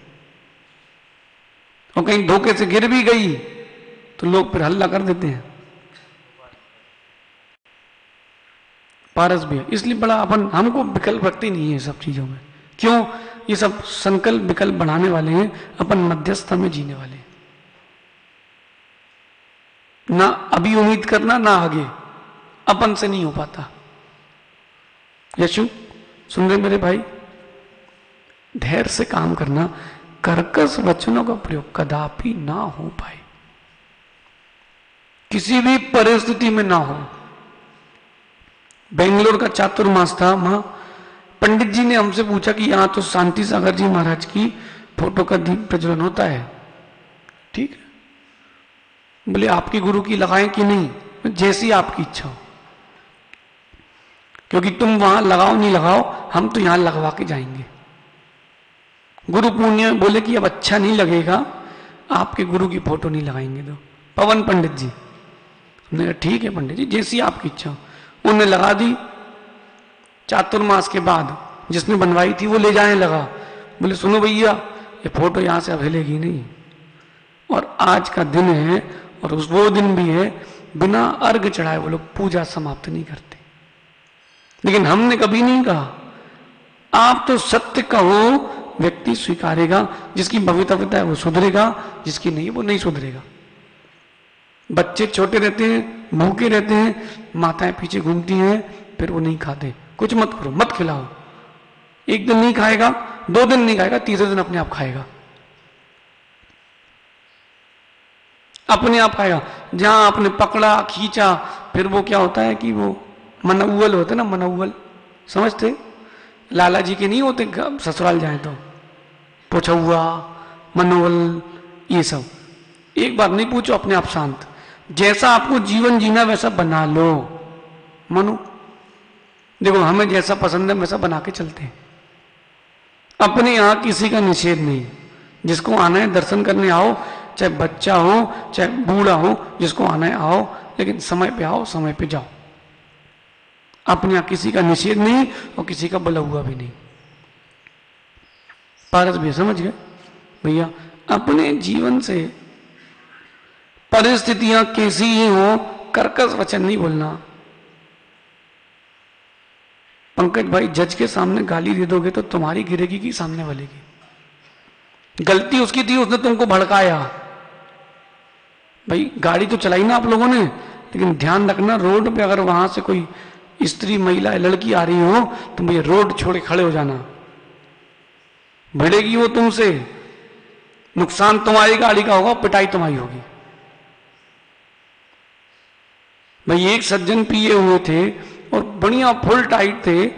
और कहीं धोखे से गिर भी गई तो लोग फिर हल्ला कर देते हैं, पारस भी है। इसलिए बड़ा अपन हमको विकल्प रखते नहीं है सब चीजों में। क्यों? ये सब संकल्प विकल्प बढ़ाने वाले हैं, अपन मध्यस्थता में जीने वाले हैं। ना अभी उम्मीद करना ना आगे, अपन से नहीं हो पाता। यशु सुन रहे मेरे भाई, धैर्य से काम करना, कर्कश वचनों का प्रयोग कदापि ना हो पाए, किसी भी परिस्थिति में ना हो। बेंगलोर का चातुर्मास था, वहां पंडित जी ने हमसे पूछा कि यहां तो शांति सागर जी महाराज की फोटो का दीप प्रज्वलन होता है, ठीक है, बोले आपके गुरु की लगाएं कि नहीं, जैसी आपकी इच्छा हो, क्योंकि तुम वहां लगाओ नहीं लगाओ, हम तो यहां लगवा के जाएंगे। गुरु पुण्य बोले कि अब अच्छा नहीं लगेगा, आपके गुरु की फोटो नहीं लगाएंगे। तो पवन पंडित जी, हमने कहा ठीक है पंडित जी जैसी आपकी इच्छा हो। उन्हें लगा दी। चातुर्मास के बाद जिसने बनवाई थी वो ले जाने लगा, बोले सुनो भैया ये फोटो यहां से अब हिलेगी नहीं, और आज का दिन है और उस वो दिन भी है, बिना अर्घ चढ़ाए वो लोग पूजा समाप्त नहीं करते। लेकिन हमने कभी नहीं कहा, आप तो सत्य कहो, व्यक्ति स्वीकारेगा, जिसकी भवितव्यता है वो सुधरेगा, जिसकी नहीं वो नहीं सुधरेगा। बच्चे छोटे रहते हैं, भूखे रहते हैं, माताएं पीछे घूमती हैं, फिर वो नहीं खाते। कुछ मत करो, मत खिलाओ, एक दिन नहीं खाएगा, 2 दिन नहीं खाएगा, तीसरे दिन अपने आप खाएगा, अपने आप खाएगा। जहां आपने पकड़ा खींचा, फिर वो क्या होता है कि वो मनौवल होते ना, मनौवल समझते, लाला जी के नहीं होते ससुराल जाए तो, पोछुआ मनोवल ये सब, एक बार नहीं पूछो अपने आप शांत। जैसा आपको जीवन जीना वैसा बना लो। मनु देखो हमें जैसा पसंद है वैसा बना के चलते हैं, अपने यहां किसी का निषेध नहीं। जिसको आना है दर्शन करने आओ, चाहे बच्चा हो चाहे बूढ़ा हो, जिसको आना है आओ, लेकिन समय पे आओ, समय पे जाओ। अपने यहां किसी का निषेध नहीं और किसी का बोला हुआ भी नहीं। पारस भी समझ गए भैया, अपने जीवन से परिस्थितियां कैसी ही हो, कर्कश वचन नहीं बोलना। पंकज भाई जज के सामने गाली दे दोगे तो तुम्हारी गिरेगी कि सामने वाले की? गलती उसकी थी, उसने तुमको भड़काया। भाई गाड़ी तो चलाई ना आप लोगों ने, लेकिन ध्यान रखना रोड पे अगर वहां से कोई स्त्री महिला लड़की आ रही हो तो भैया रोड छोड़ के खड़े हो जाना, भिड़ेगी वो तुमसे, नुकसान तुम्हारी गाड़ी का होगा, पिटाई तुम्हारी होगी। भाई एक सज्जन पिए हुए थे और बढ़िया फुल टाइट थे,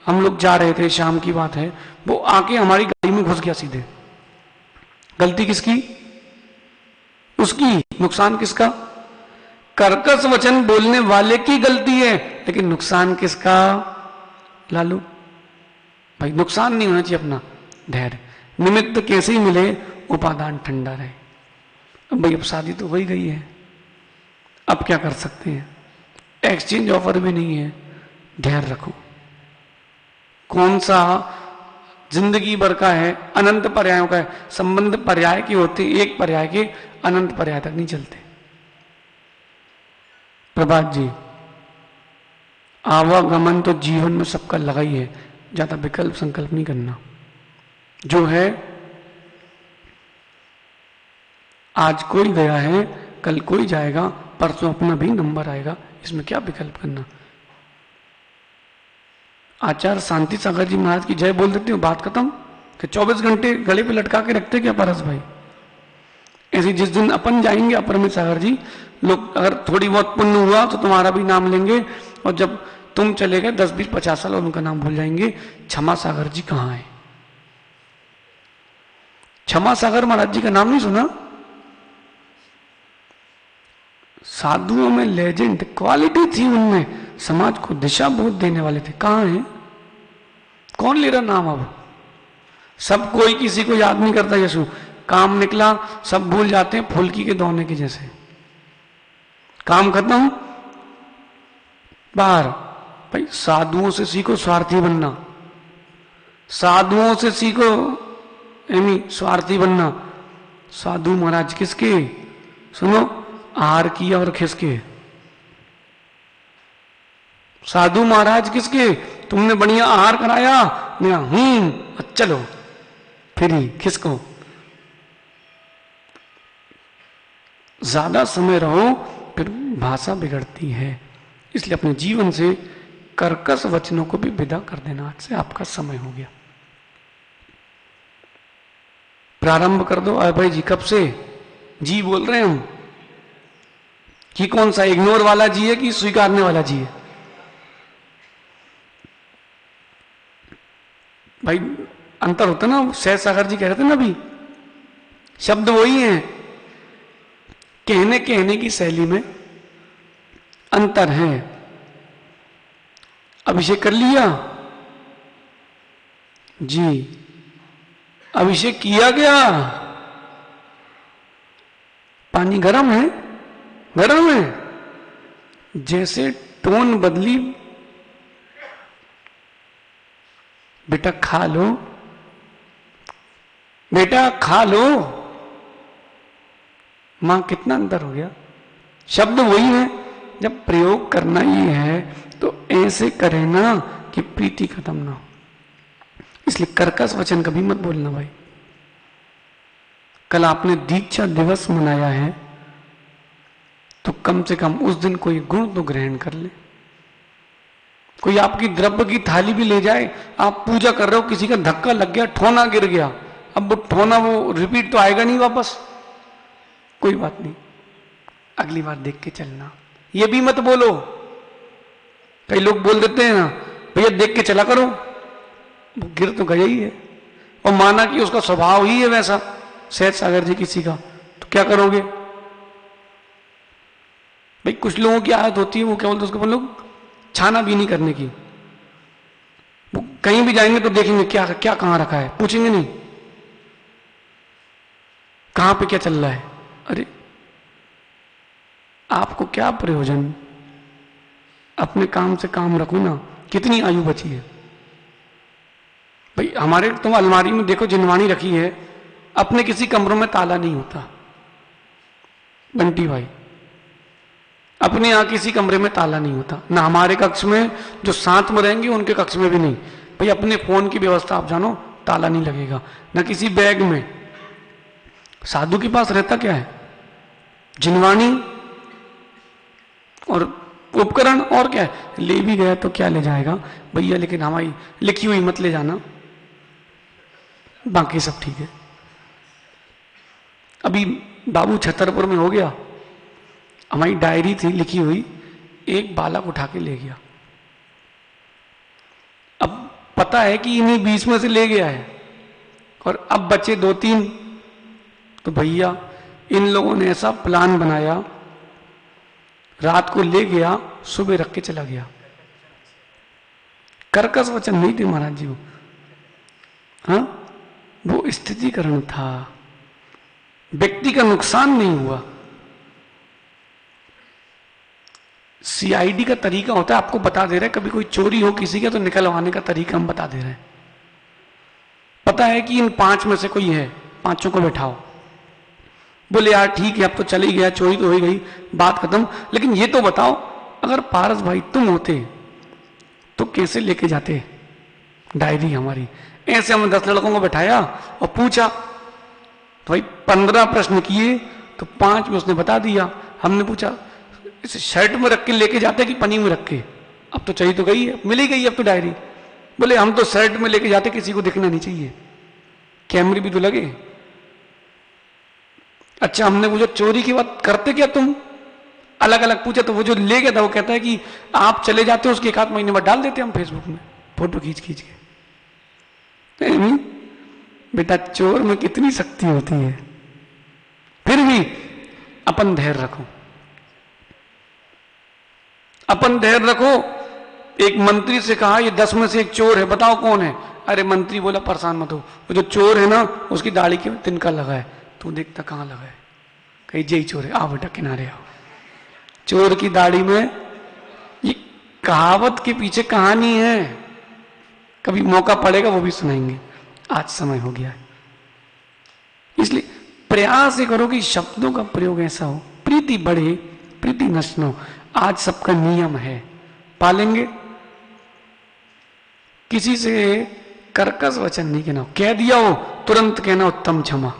हम लोग जा रहे थे, शाम की बात है, वो आके हमारी गाड़ी में घुस गया सीधे। गलती किसकी? उसकी। नुकसान किसका? कर्कश वचन बोलने वाले की गलती है, लेकिन नुकसान किसका? लालू भाई नुकसान नहीं होना चाहिए अपना। धैर्य, निमित्त कैसे ही मिले, उपादान ठंडा रहे। अब भाई अब शादी तो हो ही गई है, अब क्या कर सकते हैं, एक्सचेंज ऑफर भी नहीं है, धैर्य रखो। कौन सा जिंदगी भर का है, अनंत पर्यायों का है। संबंध पर्याय के होते, एक पर्याय के अनंत पर्याय तक नहीं चलते। प्रभात जी, आवागमन तो जीवन में सबका लगा ही है, ज्यादा विकल्प संकल्प नहीं करना। जो है आज कोई गया है, कल कोई जाएगा, परसों अपना भी नंबर आएगा, इसमें क्या विकल्प करना। आचार्य शांति सागर जी महाराज की जय बोल देते हो, बात खत्म। कि 24 घंटे गले पे लटका के रखते क्या परस भाई। ऐसे जिस दिन अपन जाएंगे अपरमित सागर जी, लोग अगर थोड़ी बहुत पुण्य हुआ तो तुम्हारा भी नाम लेंगे, और जब तुम चले गए 10 20 50 साल और उनका नाम भूल जाएंगे। क्षमा सागर जी कहाँ है? क्षमा सागर महाराज जी का नाम नहीं सुना? साधुओं में लेजेंड क्वालिटी थी, उनमें समाज को दिशा बोध देने वाले थे। कहाँ हैं? कौन ले रहा नाम अब? सब कोई किसी को याद नहीं करता। यीशु काम निकला, सब भूल जाते हैं, फुल्की के दौने के जैसे। काम खत्म, बाहर। भाई साधुओं से सीखो स्वार्थी बनना, साधुओं से सीखो एमी स्वार्थी बनना। साधु महाराज किसके? सुनो, आहार किया और खिसके। साधु महाराज किसके? तुमने बढ़िया आहार कराया, चलो फिर ही खिसको। ज्यादा समय रहो फिर भाषा बिगड़ती है। इसलिए अपने जीवन से कर्कश वचनों को भी विदा कर देना। आज से आपका समय हो गया, प्रारंभ कर दो। अरे भाई जी कब से जी बोल रहे हैं हम? कि कौन सा इग्नोर वाला जी है कि स्वीकारने वाला जी है? भाई अंतर होता ना। सहज सागर जी कह रहे थे ना अभी, शब्द वही हैं, कहने की शैली में अंतर है। अभिषेक कर लिया जी, अभिषेक किया गया। पानी गर्म है, गर्म है। जैसे टोन बदली, बेटा खा लो, बेटा खा लो। मां कितना अंतर हो गया। शब्द वही है, जब प्रयोग करना ही है तो ऐसे करे ना कि प्रीति खत्म ना हो। इसलिए कर्कश वचन कभी मत बोलना भाई। कल आपने दीक्षा दिवस मनाया है तो कम से कम उस दिन कोई गुण तो ग्रहण कर ले। कोई आपकी द्रव्य की थाली भी ले जाए, आप पूजा कर रहे हो, किसी का धक्का लग गया, ठोना गिर गया, अब वो ठोना वो रिपीट तो आएगा नहीं वापस। कोई बात नहीं, अगली बार देख के चलना। ये भी मत बोलो, कई लोग बोल देते हैं ना, भैया देख के चला करो, वो गिर तो गया ही है। और माना कि उसका स्वभाव ही है वैसा, सहज सागर जी किसी का, तो क्या करोगे भाई? कुछ लोगों की आदत होती है, वो क्या बोलते हैं उसको, लोग छाना भी नहीं करने की। वो कहीं भी जाएंगे तो देखेंगे क्या क्या कहां रखा है, पूछेंगे नहीं कहां पे क्या चल रहा है। अरे आपको क्या प्रयोजन? अपने काम से काम रखो ना। कितनी आयु बची है भाई? हमारे तुम अलमारी में देखो जिनवानी रखी है, अपने किसी कमरों में ताला नहीं होता। बंटी भाई, अपने यहां किसी कमरे में ताला नहीं होता, ना हमारे कक्ष में, जो साथ में रहेंगे उनके कक्ष में भी नहीं भाई। अपने फोन की व्यवस्था आप जानो, ताला नहीं लगेगा, ना किसी बैग में। साधु के पास रहता क्या है? जिनवानी और उपकरण, और क्या है? ले भी गया तो क्या ले जाएगा भैया, लेकिन हमारी लिखी हुई मत ले जाना, बाकी सब ठीक है। अभी बाबू छतरपुर में हो गया, हमारी डायरी थी लिखी हुई, एक बालक उठा के ले गया। अब पता है कि इन्हीं 20 में से ले गया है, और अब बचे 2-3। तो भैया इन लोगों ने ऐसा प्लान बनाया, रात को ले गया, सुबह रख के चला गया। कर्कश वचन नहीं थे महाराज जी वो, हाँ, वो स्थितिकरण था, व्यक्ति का नुकसान नहीं हुआ। सीआईडी का तरीका होता है, आपको बता दे रहे हैं, कभी कोई चोरी हो किसी का तो निकलवाने का तरीका हम बता दे रहे हैं। पता है कि इन 5 में से कोई है, 5 को बैठाओ। बोले यार ठीक है, अब तो चली गया, चोरी तो हो गई, बात खत्म। लेकिन ये तो बताओ, अगर पारस भाई तुम होते तो कैसे लेके जाते डायरी हमारी? ऐसे हमने 10 लड़कों को बैठाया और पूछा, तो भाई 15 प्रश्न किए तो 5 में उसने बता दिया। हमने पूछा इसे शर्ट में रख के लेके जाते कि पनी में रख के? अब तो चाहिए तो गई है, मिल ही गई अब तो डायरी। बोले हम तो शर्ट में लेके जाते, किसी को दिखना नहीं चाहिए, कैमरे भी तो लगे। अच्छा, हमने पूछा चोरी की बात करते क्या तुम? अलग अलग पूछा तो वो जो ले गया था वो कहता है कि आप चले जाते हो, उसके 1 आध महीने बाद डाल देते हम फेसबुक में फोटो खींच खींच के। बेटा चोर में कितनी शक्ति होती है। फिर भी अपन धैर्य रखो, अपन धैर्य रखो। एक मंत्री से कहा ये 10 में से एक चोर है, बताओ कौन है? अरे मंत्री बोला परेशान मत हो, वो जो चोर है ना उसकी दाढ़ी के तिनका लगा है। तू देखता कहां लगा है? कहीं जय चोर है, आओ बेटा किनारे आओ। चोर की दाढ़ी में, ये कहावत के पीछे कहानी है, कभी मौका पड़ेगा वो भी सुनाएंगे। आज समय हो गया है, इसलिए प्रयास ये करो कि शब्दों का प्रयोग ऐसा हो, प्रीति बढ़े, प्रीति नष्ट न हो। आज सबका नियम है, पालेंगे। किसी से कर्कश वचन नहीं कहना, कह दिया हो तुरंत कहना उत्तम क्षमा,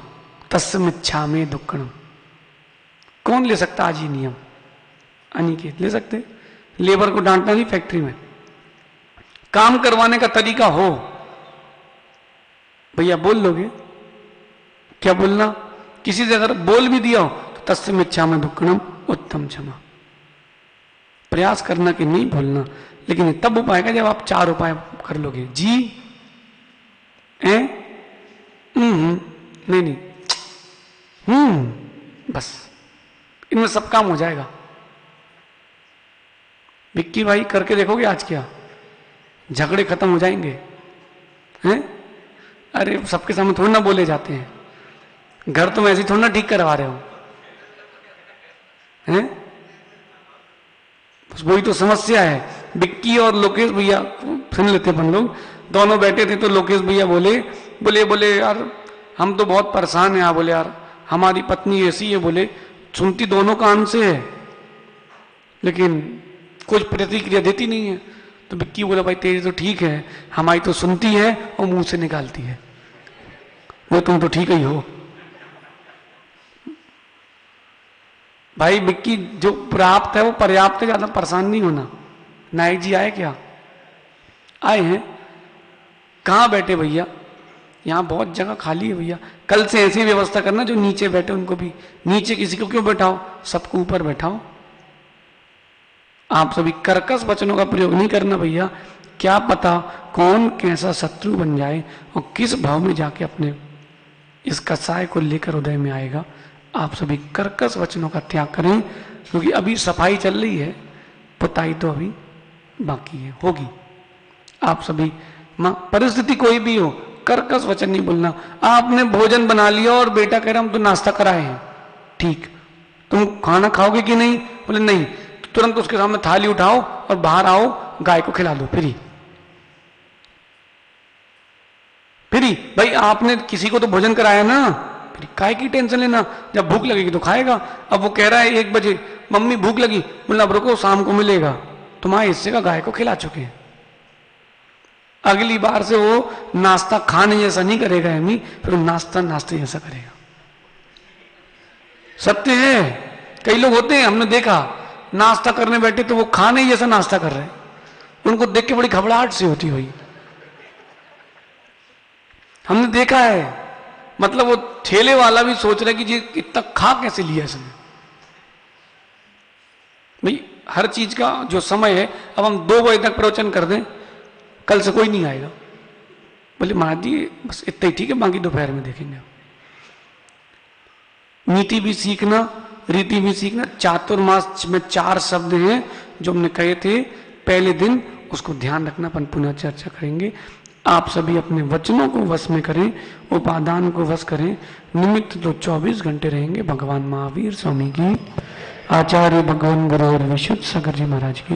तस्मिच्छामि दुक्कड़म। कौन ले सकता आज ये नियम? अनिकेत ले सकते। लेबर को डांटना नहीं फैक्ट्री में, काम करवाने का तरीका हो, भैया बोल लोगे क्या बोलना? किसी से अगर बोल भी दिया हो तो तस्मिच्छामि दुक्कड़म, उत्तम क्षमा। प्रयास करना कि नहीं बोलना, लेकिन तब उपाय का जब आप 4 उपाय कर लोगे। जी नहीं, बस इनमें सब काम हो जाएगा। विक्की भाई करके देखोगे आज क्या? झगड़े खत्म हो जाएंगे हैं? अरे सबके सामने थोड़ी ना बोले जाते हैं, घर तुम ऐसे थोड़ी ना ठीक करवा रहे हो हैं? बस वही तो समस्या है। विक्की और लोकेश भैया, सुन लेते अपन लोग, दोनों बैठे थे तो लोकेश भैया बोले यार हम तो बहुत परेशान हैं। बोले यार हमारी पत्नी ऐसी है, बोले सुनती दोनों कान से है लेकिन कुछ प्रतिक्रिया देती नहीं है। तो विक्की बोला भाई तेरी तो ठीक है, हमारी तो सुनती है और मुंह से निकालती है। वो तुम तो ठीक ही हो भाई। विक्की जो प्राप्त है वो पर्याप्त है, ज्यादा परेशान नहीं होना। नायक जी आए क्या? आए हैं। कहाँ बैठे भैया? यहाँ बहुत जगह खाली है भैया। कल से ऐसी व्यवस्था करना जो नीचे बैठे उनको भी नीचे, किसी को क्यों बैठाओ, सबको ऊपर बैठाओ। आप सभी कर्कश वचनों का प्रयोग नहीं करना भैया। क्या पता कौन कैसा शत्रु बन जाए और किस भाव में जाके अपने इस कसाय को लेकर उदय में आएगा। आप सभी कर्कश वचनों का त्याग करें, क्योंकि अभी सफाई चल रही है, पुताई तो अभी बाकी है, होगी। आप सभी परिस्थिति कोई भी हो, कर्कश वचन नहीं बोलना। आपने भोजन बना लिया और बेटा कह रहा हम तो नाश्ता कराए हैं, ठीक, तुम खाना खाओगे कि नहीं? बोले नहीं, तो तुरंत उसके सामने थाली उठाओ और बाहर आओ, गाय को खिला दो। फ्री भाई, आपने किसी को तो भोजन कराया ना, फिर काय की टेंशन लेना? जब भूख लगेगी तो खाएगा। अब वो कह रहा है 1 बजे मम्मी भूख लगी, बोला अब रुको शाम को मिलेगा। तुम्हारे हिस्से का गाय को खिला चुके हैं। अगली बार से वो नाश्ता खाने जैसा नहीं करेगा अम्मी, फिर नाश्ता नाश्ते जैसा करेगा। सत्य है। कई लोग होते हैं, हमने देखा, नाश्ता करने बैठे तो वो खाने जैसा नाश्ता कर रहे हैं, उनको देख के बड़ी घबराहट सी होती हुई। हमने देखा है, मतलब वो ठेले वाला भी सोच रहा है कि ये इतना खा कैसे लिया इसने। भाई हर चीज का जो समय है, अब हम 2 बजे तक प्रवचन कर दें, कल से कोई नहीं आएगा। बोले महाराज जी बस इतना ही ठीक है, बाकी दोपहर में देखेंगे। नीति भी सीखना, रीति भी सीखना। चातुर्मास में 4 शब्द हैं जो हमने कहे थे पहले दिन, उसको ध्यान रखना, अपन पुनः चर्चा करेंगे। आप सभी अपने वचनों को वश में करें, उपादान को वश करें। निमित्त तो 24 घंटे रहेंगे। भगवान महावीर स्वामी की आचार्य भगवान गुरु और विशुद्ध सागर जी महाराज की